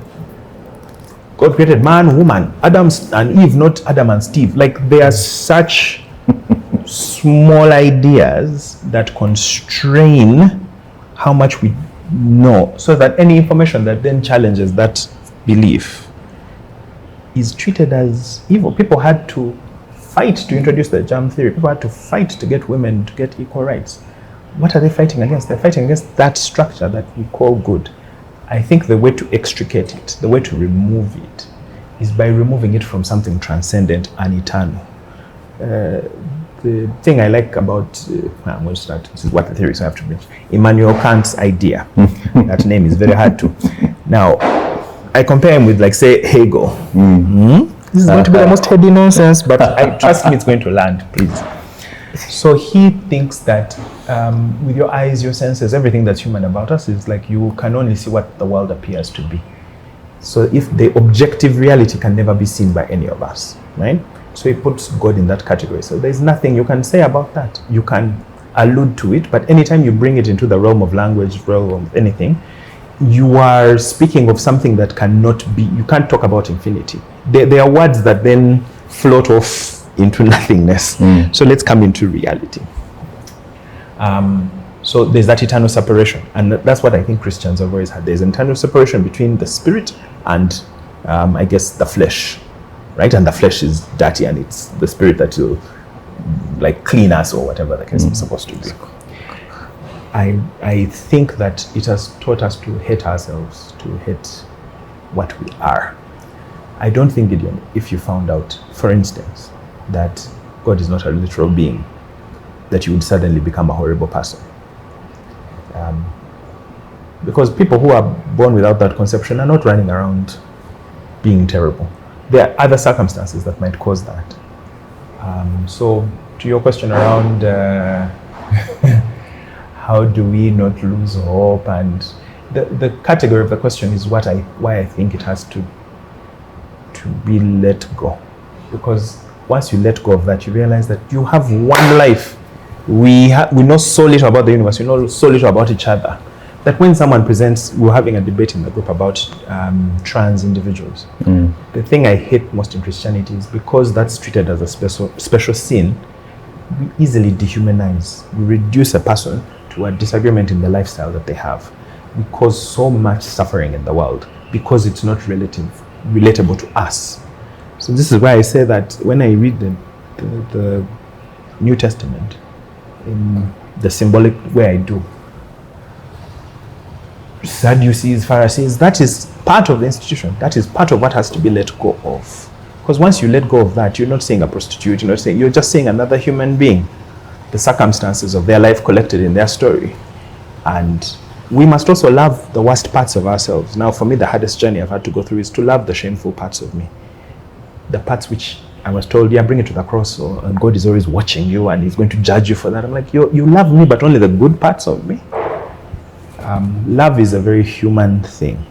God created man, woman, Adam and Eve, not Adam and Steve. Like, there are such small ideas that constrain how much we know, so that any information that then challenges that belief is treated as evil. People had to fight to introduce the germ theory. People had to fight to get women to get equal rights. What are they fighting against? They're fighting against that structure that we call good. I think the way to extricate it, the way to remove it, is by removing it from something transcendent and eternal. The thing I like about, I'm going to start, this is what the theories have to bring. Immanuel Kant's idea. That name is very hard to. Now, I compare him with, like, say, Hegel. This is going to be the most heady nonsense, but trust me, it's going to land, please. So he thinks that with your eyes, your senses, everything that's human about us is like you can only see what the world appears to be. So if the objective reality can never be seen by any of us, right? So he puts God in that category. So there's nothing you can say about that. You can allude to it, but anytime you bring it into the realm of language, realm of anything, you are speaking of something that cannot be, you can't talk about infinity. There are words that then float off into nothingness. So let's come into reality. So there's that eternal separation, and that's what I think Christians have always had. There's an eternal separation between the spirit and I guess the flesh, right? And the flesh is dirty, and it's the spirit that will, like, clean us, or whatever the case is supposed to be. I think that it has taught us to hate ourselves, to hate what we are. I don't think, Gideon, if you found out, for instance, that God is not a literal being, that you would suddenly become a horrible person. Because people who are born without that conception are not running around being terrible. There are other circumstances that might cause that. So to your question around how do we not lose hope, and the category of the question is why I think it has to be let go. Because once you let go of that, you realize that you have one life. We know so little about the universe, we know so little about each other, that when someone presents, we're having a debate in the group about trans individuals. The thing I hate most in Christianity is because that's treated as a special sin, we easily dehumanize. We reduce a person to a disagreement in the lifestyle that they have. We cause so much suffering in the world because it's not relatable to us. So this is why I say that when I read the New Testament, in the symbolic way I do, Sadducees, Pharisees, that is part of the institution. That is part of what has to be let go of. Because once you let go of that, you're not saying a prostitute, you're just saying another human being, the circumstances of their life collected in their story. And we must also love the worst parts of ourselves. Now, for me, the hardest journey I've had to go through is to love the shameful parts of me. The parts which I was told, bring it to the cross, and God is always watching you and he's going to judge you for that. I'm like, you love me, but only the good parts of me. Love is a very human thing,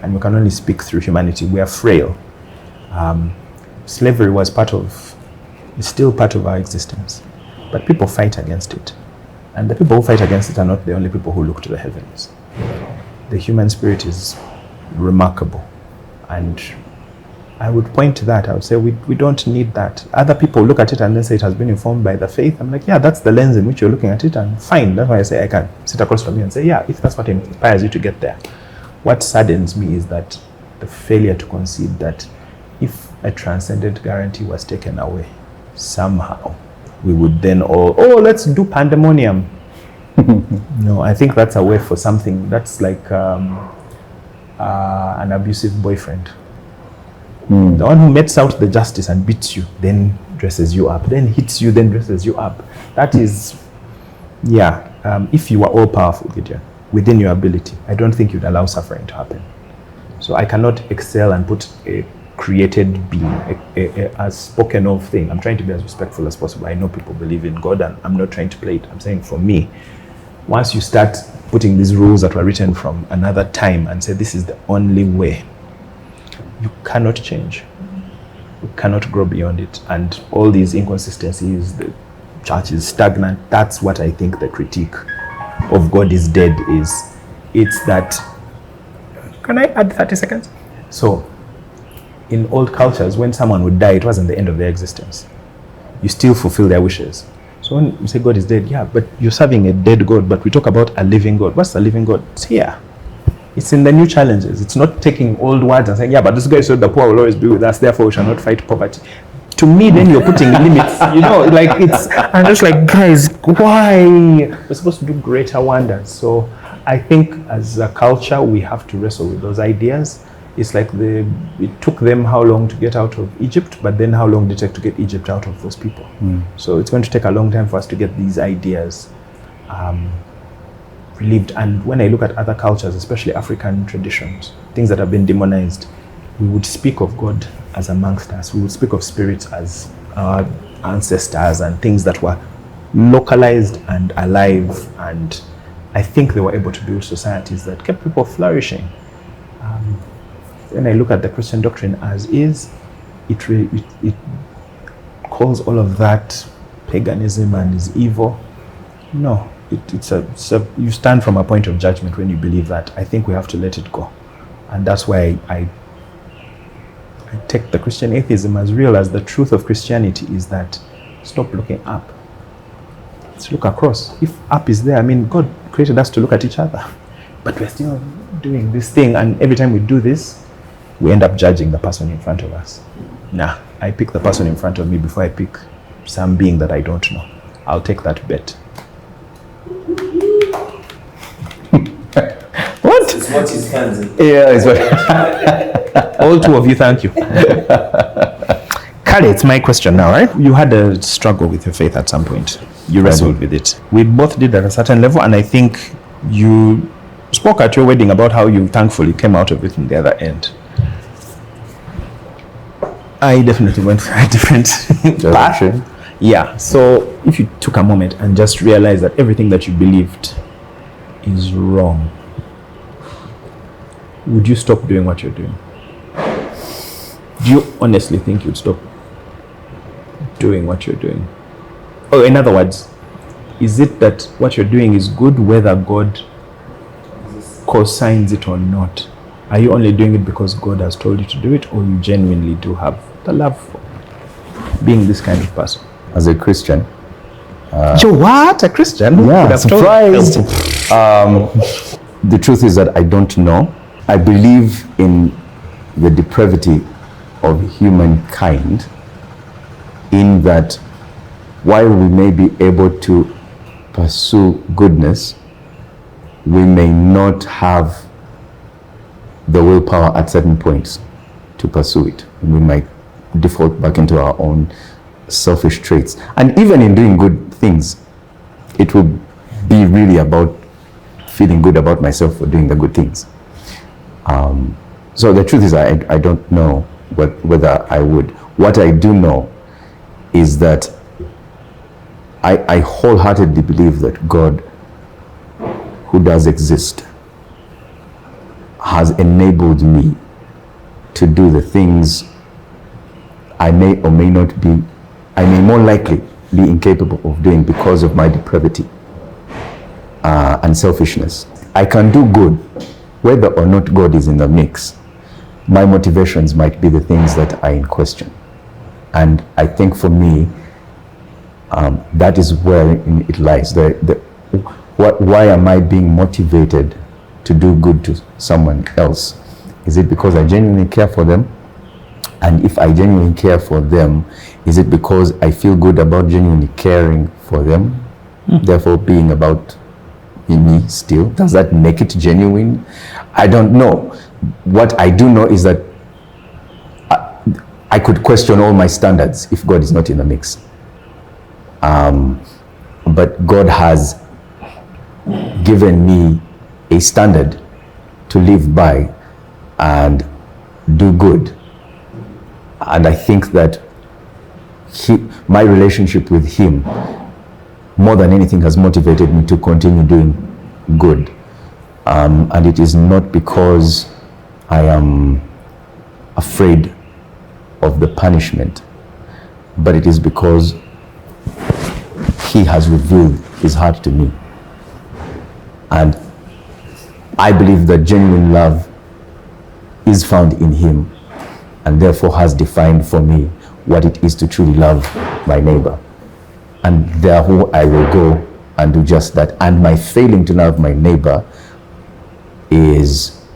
and we can only speak through humanity. We are frail. Slavery is still part of our existence, but people fight against it. And the people who fight against it are not the only people who look to the heavens. The human spirit is remarkable, and I would point to that. I would say we don't need that. Other people look at it and then say it has been informed by the faith. I'm like, that's the lens in which you're looking at it, and fine. That's why I say I can sit across from you and say, if that's what inspires you to get there. What saddens me is that the failure to concede that if a transcendent guarantee was taken away, somehow we would then let's do pandemonium. No, I think that's a way for something. That's like an abusive boyfriend. The one who metes out the justice and beats you, then dresses you up, then hits you, then dresses you up. That is, if you were all powerful, Gideon, within your ability, I don't think you'd allow suffering to happen. So I cannot excel and put a created being, a spoken of thing. I'm trying to be as respectful as possible. I know people believe in God, and I'm not trying to play it. I'm saying for me, once you start putting these rules that were written from another time and say this is the only way, you cannot change. You cannot grow beyond it. And all these inconsistencies, the church is stagnant. That's what I think the critique of God is dead is. It's that, can I add 30 seconds? So, in old cultures, when someone would die, it wasn't the end of their existence. You still fulfill their wishes. So when you say God is dead, but you're serving a dead God, but we talk about a living God. What's a living God? It's here. It's in the new challenges. It's not taking old words and saying, but this guy said the poor will always be with us, therefore we shall not fight poverty. To me, then you're putting limits, I'm just like, guys, why? We're supposed to do greater wonders. So I think as a culture, we have to wrestle with those ideas. It's like it took them how long to get out of Egypt, but then how long did it take to get Egypt out of those people? So it's going to take a long time for us to get these ideas relieved. And when I look at other cultures, especially African traditions, things that have been demonized, we would speak of God as amongst us. We would speak of spirits as our ancestors and things that were localized and alive. And I think they were able to build societies that kept people flourishing. When I look at the Christian doctrine as is, it calls all of that paganism and is evil. No, you stand from a point of judgment when you believe that. I think we have to let it go. And that's why I take the Christian atheism as real, as the truth of Christianity is that stop looking up. Let's look across. If up is there, God created us to look at each other. But we're still doing this thing, and every time we do this, we end up judging the person in front of us. I pick the person in front of me before I pick some being that I don't know. I'll take that bet. What? It's what is hands. Yeah, it's what. All two of you, thank you. Kale, it's my question now, right? You had a struggle with your faith at some point. You wrestled with it. We both did at a certain level, and I think you spoke at your wedding about how you thankfully came out of it in the other end. I definitely went for a different Direction. path. Yeah. So if you took a moment and just realized that everything that you believed is wrong, would you stop doing what you're doing? Do you honestly think you'd stop doing what you're doing? Or in other words, is it that what you're doing is good whether God co-signs it or not? Are you only doing it because God has told you to do it, or you genuinely do have the love for being this kind of person? As a Christian, You what? A Christian? Who yeah, could have told surprised. you? The truth is that I don't know. I believe in the depravity of humankind, in that while we may be able to pursue goodness, we may not have the willpower at certain points to pursue it. We might default back into our own selfish traits. And even in doing good things, it will be really about feeling good about myself for doing the good things. So the truth is, I don't know whether I would. What I do know is that I wholeheartedly believe that God, who does exist, has enabled me to do the things I may or may not be, I may more likely be incapable of doing because of my depravity and selfishness. I can do good whether or not God is in the mix. My motivations might be the things that are in question. And I think for me, that is where it lies. Why am I being motivated to do good to someone else? Is it because I genuinely care for them? And if I genuinely care for them, is it because I feel good about genuinely caring for them, therefore being about me still? Does that make it genuine? I don't know. What I do know is that I could question all my standards if God is not in the mix. But God has given me a standard to live by and do good. And I think that my relationship with Him, more than anything, has motivated me to continue doing good. And it is not because I am afraid of the punishment, but it is because He has revealed His heart to me. And I believe that genuine love is found in Him, and therefore has defined for me what it is to truly love my neighbor. And therefore I will go and do just that. And my failing to love my neighbor is,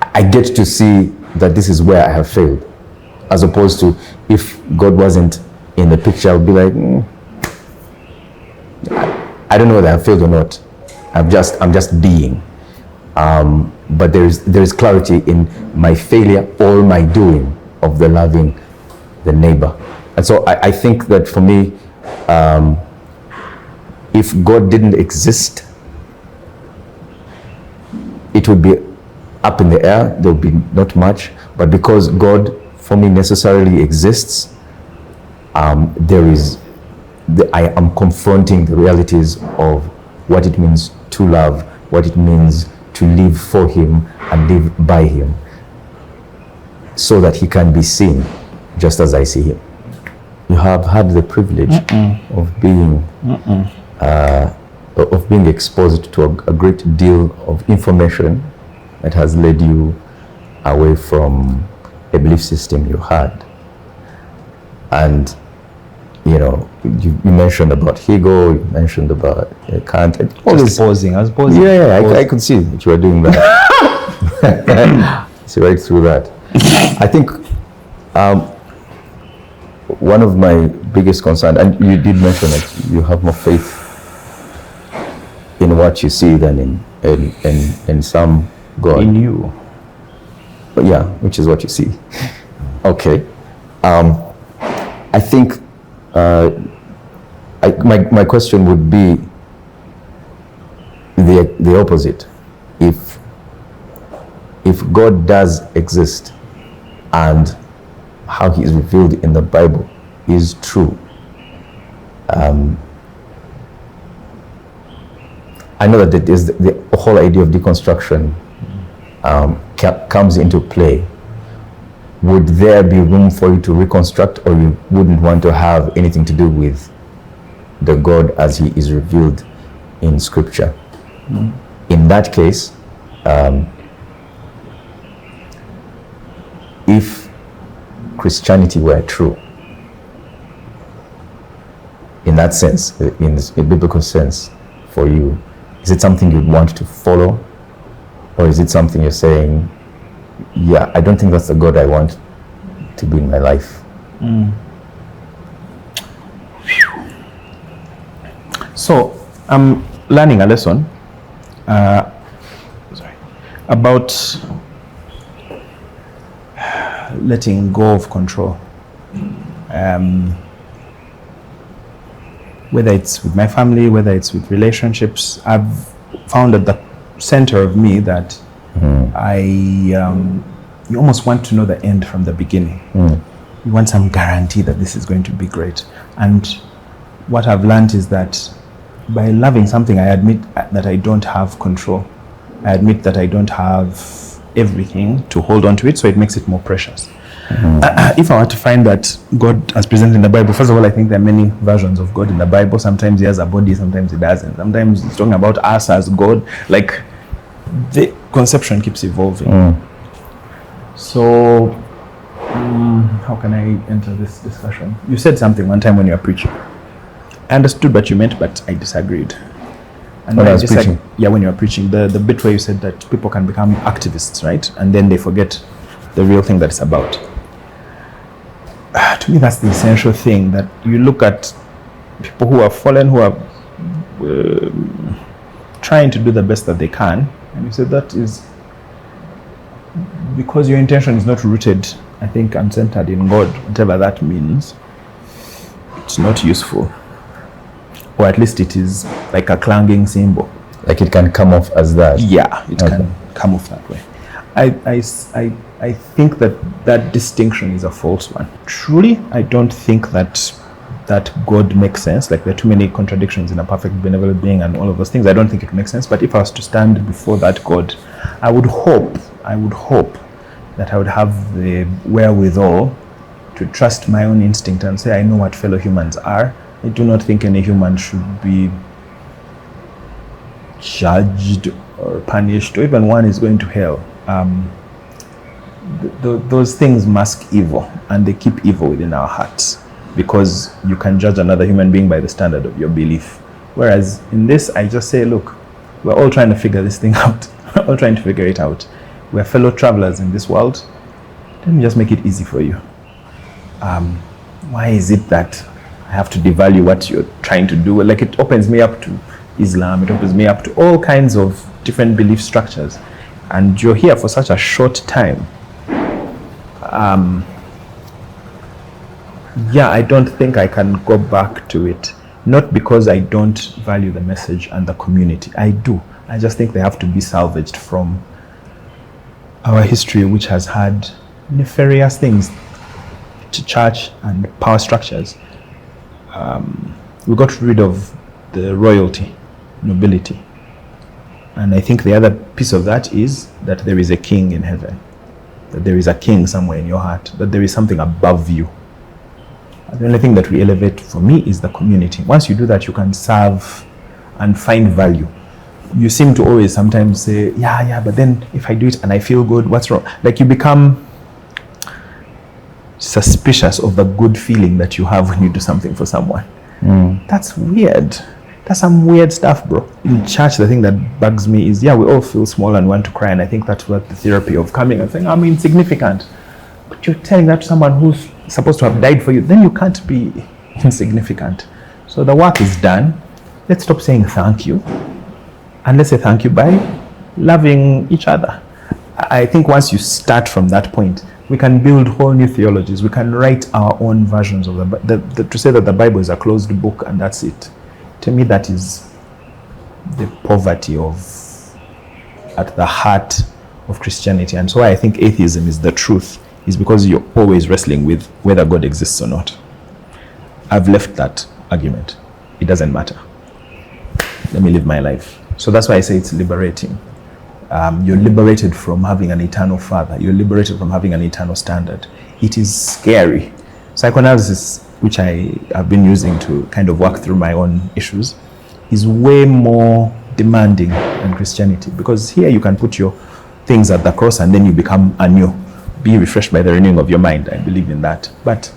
I get to see that this is where I have failed, as opposed to if God wasn't in the picture, I would be like, I don't know whether I have failed or not. I'm just being. But there is clarity in my failure or my doing of the loving the neighbor. And so I think that for me, if God didn't exist, it would be up in the air. There would be not much. But because God for me necessarily exists, I am confronting the realities of what it means to love, what it means to live for Him and live by Him, so that He can be seen just as I see Him. You have had the privilege of being exposed to a great deal of information that has led you away from a belief system you had. And you mentioned about Hegel, you mentioned about Kant. I was pausing. Yeah, I could see that you were doing that. See right through that. I think one of my biggest concerns, and you did mention that you have more faith in what you see than in some God. In you. But yeah, which is what you see. Okay. I think my question would be, the opposite. If God does exist and how he is revealed in the Bible is true, I know that there's the whole idea of deconstruction comes into play. Would there be room for you to reconstruct, or you wouldn't want to have anything to do with the God as he is revealed in Scripture? In that case, if Christianity were true, in that sense, in a biblical sense, for you, is it something you'd want to follow? Or is it something you're saying, yeah, I don't think that's the God I want to be in my life? So I'm learning a lesson about letting go of control. Whether it's with my family, whether it's with relationships, I've found at the center of me that you almost want to know the end from the beginning. You want some guarantee that this is going to be great. And what I've learned is that by loving something, I admit that I don't have control. I admit that I don't have everything to hold on to it, so it makes it more precious. If I were to find that God as presented in the Bible, first of all, I think there are many versions of God in the Bible. Sometimes he has a body, sometimes he doesn't. Sometimes he's talking about us as God. Like, the conception keeps evolving. So, how can I enter this discussion? You said something one time when you were preaching. I understood what you meant, but I disagreed. And when I was preaching? When you were preaching, the bit where you said that people can become activists, right? And then they forget the real thing that it's about. To me, that's the essential thing, that you look at people who are fallen, who are trying to do the best that they can, and you say that is because your intention is not rooted, I think, and centered in God, whatever that means. It's not useful, or at least it is like a clanging cymbal. Like it can come off as that. Yeah, it can come off that way. I think that distinction is a false one. Truly, I don't think that God makes sense. Like, there are too many contradictions in a perfect benevolent being and all of those things. I don't think it makes sense. But if I was to stand before that God, I would hope that I would have the wherewithal to trust my own instinct and say, I know what fellow humans are. I do not think any human should be judged or punished, or even one is going to hell. Those things mask evil, and they keep evil within our hearts, because you can judge another human being by the standard of your belief. Whereas in this, I just say, look, we're all trying to figure this thing out. We're all trying to figure it out. We're fellow travelers in this world. Let me just make it easy for you. Why is it that I have to devalue what you're trying to do? Like, it opens me up to Islam, it opens me up to all kinds of different belief structures. And you're here for such a short time. I don't think I can go back to it. Not because I don't value the message and the community. I do. I just think they have to be salvaged from our history, which has had nefarious things to church and power structures. We got rid of the royalty, nobility. And I think the other piece of that is that there is a king in heaven, that there is a king somewhere in your heart, that there is something above you. And the only thing that we elevate for me is the community. Once you do that, you can serve and find value. You seem to always sometimes say, but then if I do it and I feel good, what's wrong? Like, you become suspicious of the good feeling that you have when you do something for someone. That's weird. That's some weird stuff, bro. In church, the thing that bugs me is, we all feel small and want to cry, and I think that's what the therapy of coming and saying, I'm insignificant. But you're telling that to someone who's supposed to have died for you, then you can't be insignificant. So the work is done. Let's stop saying thank you, and let's say thank you by loving each other. I think once you start from that point, we can build whole new theologies. We can write our own versions of to say that the Bible is a closed book and that's it. To me, that is the poverty at the heart of Christianity. And so I think atheism is the truth, is because you're always wrestling with whether God exists or not. I've left that argument. It doesn't matter. Let me live my life. So that's why I say it's liberating. You're liberated from having an eternal father. You're liberated from having an eternal standard. It is scary. Psychoanalysis, which I have been using to kind of work through my own issues, is way more demanding than Christianity, because here you can put your things at the cross and then you become anew. Be refreshed by the renewing of your mind. I believe in that. But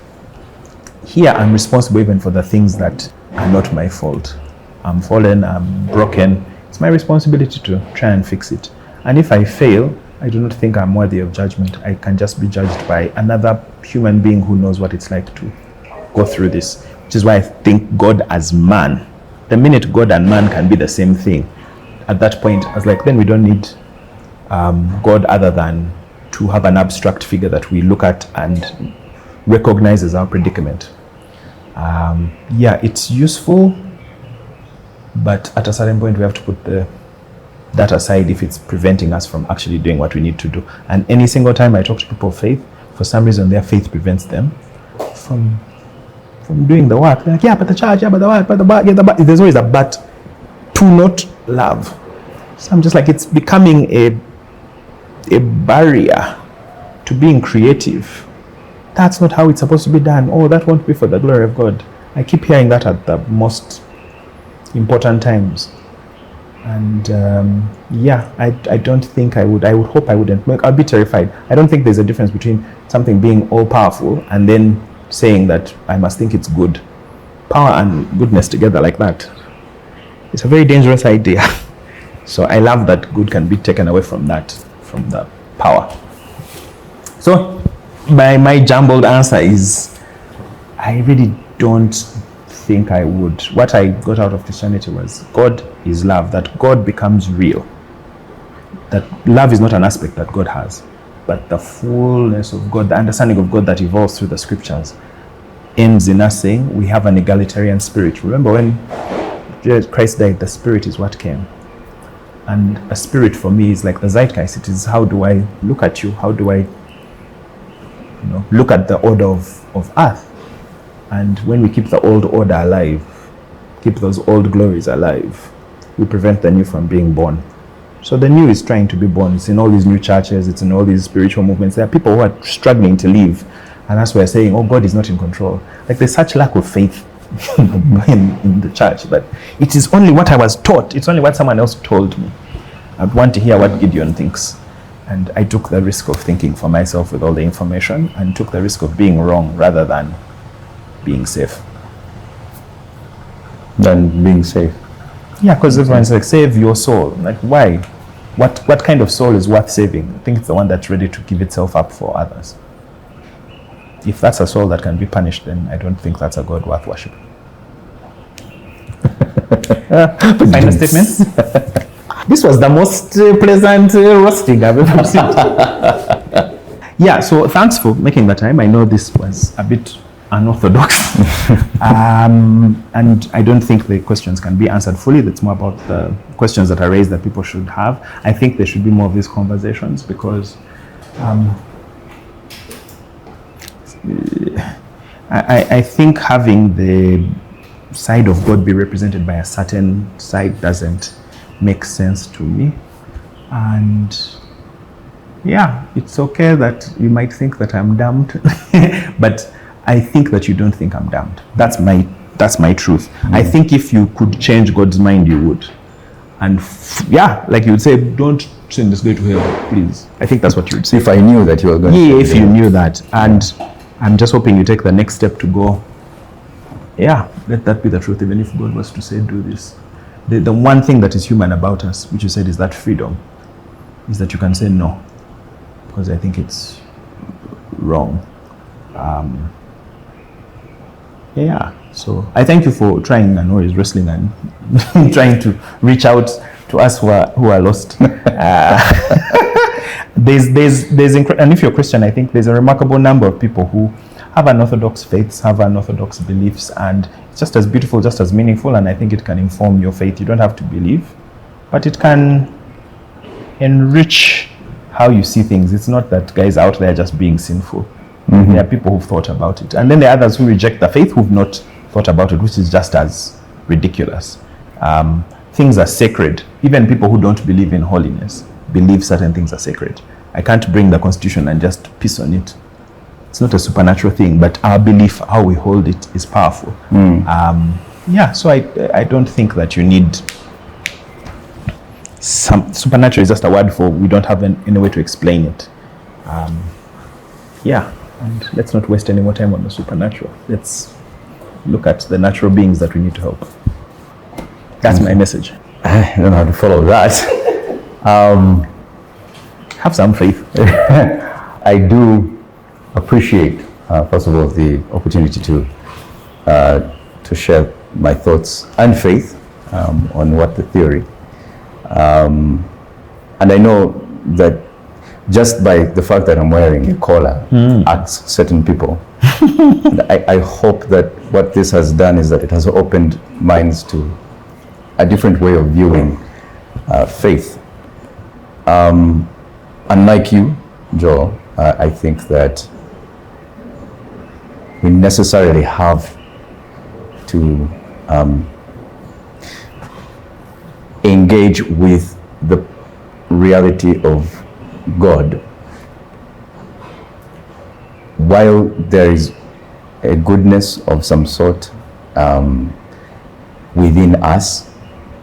here I'm responsible even for the things that are not my fault. I'm fallen, I'm broken. It's my responsibility to try and fix it. And if I fail, I do not think I'm worthy of judgment. I can just be judged by another human being who knows what it's like to go through this. Which is why I think God as man, the minute God and man can be the same thing, at that point, I was like, then we don't need God other than to have an abstract figure that we look at and recognize as our predicament. Yeah, it's useful, but at a certain point we have to put that aside if it's preventing us from actually doing what we need to do. And any single time I talk to people of faith, for some reason their faith prevents them from doing the work. They're like, yeah, but the church, yeah, but the work, but the work, yeah, the but. There's always a but to not love. So I'm just like, it's becoming a barrier to being creative. That's not how it's supposed to be done. Oh, that won't be for the glory of God. I keep hearing that at the most important times. And yeah, I don't think I would hope I wouldn't. I'd be terrified. I don't think there's a difference between something being all powerful and then saying that I must think it's good. Power and goodness together like that, it's a very dangerous idea. So I love that good can be taken away from that, from the power. So my jumbled answer is, I really don't think I would. What I got out of Christianity was God is love, that God becomes real. That love is not an aspect that God has, but the fullness of God, the understanding of God that evolves through the scriptures, ends in us saying we have an egalitarian spirit. Remember when Christ died, the spirit is what came. And a spirit for me is like the zeitgeist. It is, how do I look at you? How do I look at the order of earth? And when we keep the old order alive, keep those old glories alive, we prevent the new from being born. So the new is trying to be born. It's in all these new churches, it's in all these spiritual movements. There are people who are struggling to live. And that's why we're saying, oh, God is not in control. Like, there's such lack of faith in the church, but it is only what I was taught. It's only what someone else told me. I want to hear what Gideon thinks. And I took the risk of thinking for myself with all the information, and took the risk of being wrong rather than being safe. Than being safe. Yeah, because everyone's like, save your soul. Like, why? What kind of soul is worth saving? I think it's the one that's ready to give itself up for others. If that's a soul that can be punished, then I don't think that's a God worth worship. Final statements? This was the most pleasant roasting I've ever received. Yeah, so thanks for making the time. I know this was a bit unorthodox. And I don't think the questions can be answered fully. That's more about the questions that are raised that people should have. I think there should be more of these conversations, because I think having the side of God be represented by a certain side doesn't make sense to me. And yeah, it's okay that you might think that I'm damned, but I think that you don't think I'm damned. That's my truth. I think if you could change God's mind, you would. And yeah, like you would say, don't send this guy to hell, please. I think that's what you would say. If I knew that you were going to if you knew that. And I'm just hoping you take the next step to go, yeah, let that be the truth, even if God was to say, do this. The one thing that is human about us, which you said, is that freedom, is that you can say no, because I think it's wrong. Yeah, so I thank you for trying. I know he's wrestling and trying to reach out to us who are lost. And if you're Christian, I think there's a remarkable number of people who have unorthodox faiths, have unorthodox beliefs, and it's just as beautiful, just as meaningful, and I think it can inform your faith. You don't have to believe, but it can enrich how you see things. It's not that guys out there just being sinful. There are people who've thought about it. And then there are others who reject the faith who've not thought about it, which is just as ridiculous. Things are sacred. Even people who don't believe in holiness believe certain things are sacred. I can't bring the Constitution and just piss on it. It's not a supernatural thing, but our belief, how we hold it, is powerful. So I don't think that you need some supernatural. Is just a word for we don't have any way to explain it. And let's not waste any more time on the supernatural. Let's look at the natural beings that we need to help. That's my message. I don't know how to follow that. Have some faith. I do appreciate, first of all, the opportunity to share my thoughts and faith on what the theory. And I know that just by the fact that I'm wearing a collar acts certain people. I hope that what this has done is that it has opened minds to a different way of viewing faith. Unlike you, Joel, I think that we necessarily have to engage with the reality of God. While there is a goodness of some sort within us,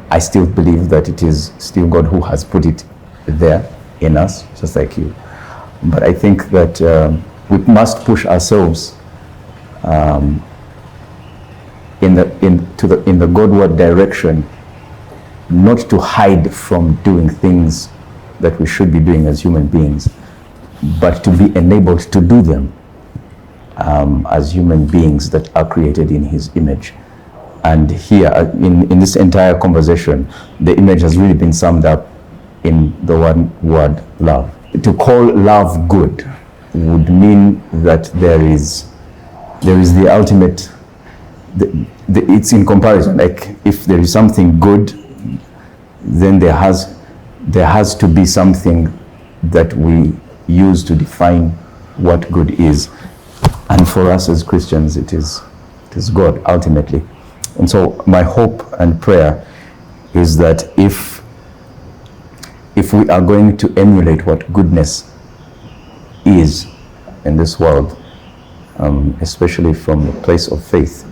I still believe that it is still God who has put it there in us, just like you. But I think that we must push ourselves in the Godward direction, not to hide from doing things that we should be doing as human beings, but to be enabled to do them as human beings that are created in His image. And here, in this entire conversation, the image has really been summed up in the one word, love. To call love good would mean that there is the ultimate, it's in comparison. Like if there is something good, then there has to be something that we use to define what good is. And for us as Christians, it is God ultimately. And so my hope and prayer is that if we are going to emulate what goodness is in this world, especially from the place of faith,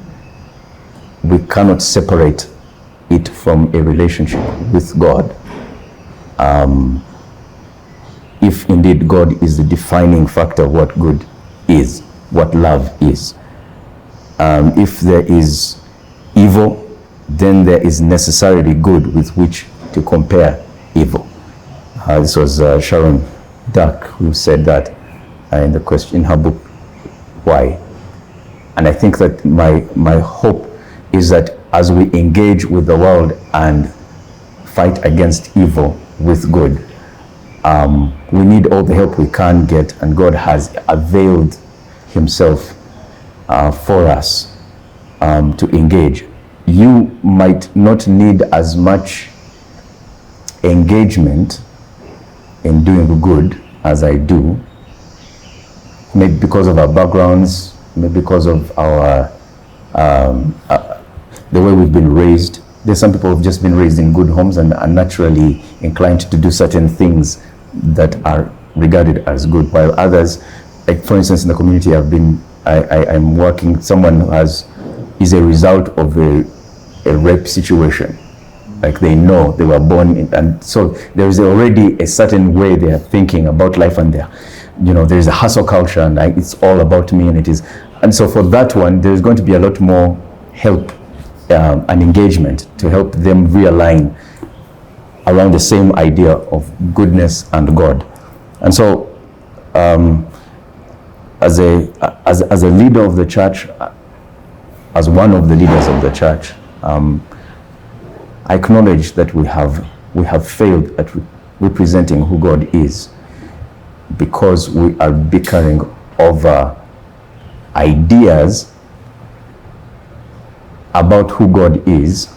we cannot separate it from a relationship with God. If indeed God is the defining factor of what good is, what love is. If there is evil, then there is necessarily good with which to compare evil. This was Sharon Duck who said that in the question in her book, Why? And I think that my hope is that as we engage with the world and fight against evil with good, we need all the help we can get, and God has availed Himself for us to engage. You might not need as much engagement in doing good as I do, maybe because of our backgrounds, maybe because of our the way we've been raised. There's some people who've just been raised in good homes and are naturally inclined to do certain things that are regarded as good, while others, like for instance in the community I'm working, someone who is a result of a rape situation. Like they know they were born in, and so there is already a certain way they are thinking about life, and there's a hustle culture, and it's all about me, and so for that one there's going to be a lot more help and engagement to help them realign around the same idea of goodness and God. And so as a leader of the church, as one of the leaders of the church, I acknowledge that we have failed at representing who God is, because we are bickering over ideas about who God is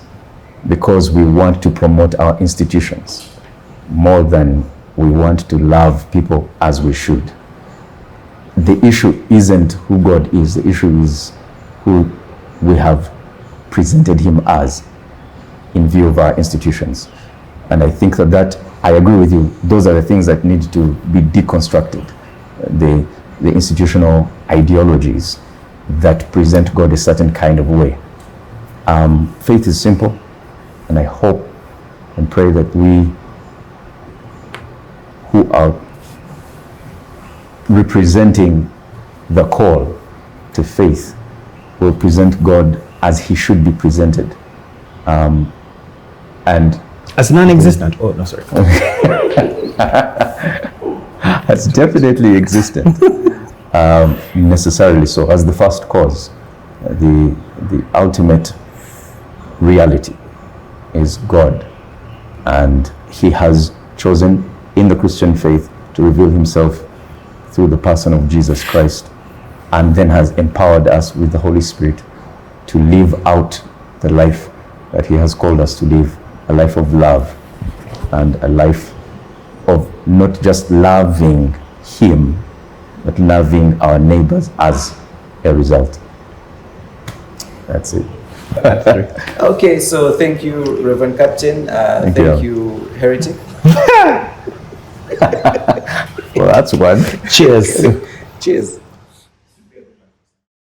because we want to promote our institutions more than we want to love people as we should. The issue isn't who God is, the issue is who we have presented him as in view of our institutions. And I think that I agree with you, those are the things that need to be deconstructed. The institutional ideologies that present God a certain kind of way. Faith is simple, and I hope and pray that we who are representing the call to faith will present God as he should be presented. And as non-existent. Oh, no, sorry. as definitely existent. Necessarily so, as the first cause. The ultimate reality is God. And he has chosen in the Christian faith to reveal himself through the person of Jesus Christ, and then has empowered us with the Holy Spirit to live out the life that he has called us to live, a life of love, and a life of not just loving him, but loving our neighbors as a result. That's it. Okay, so thank you, Reverend Captain. Thank you, Heretic. Well, that's one. Cheers. Cheers.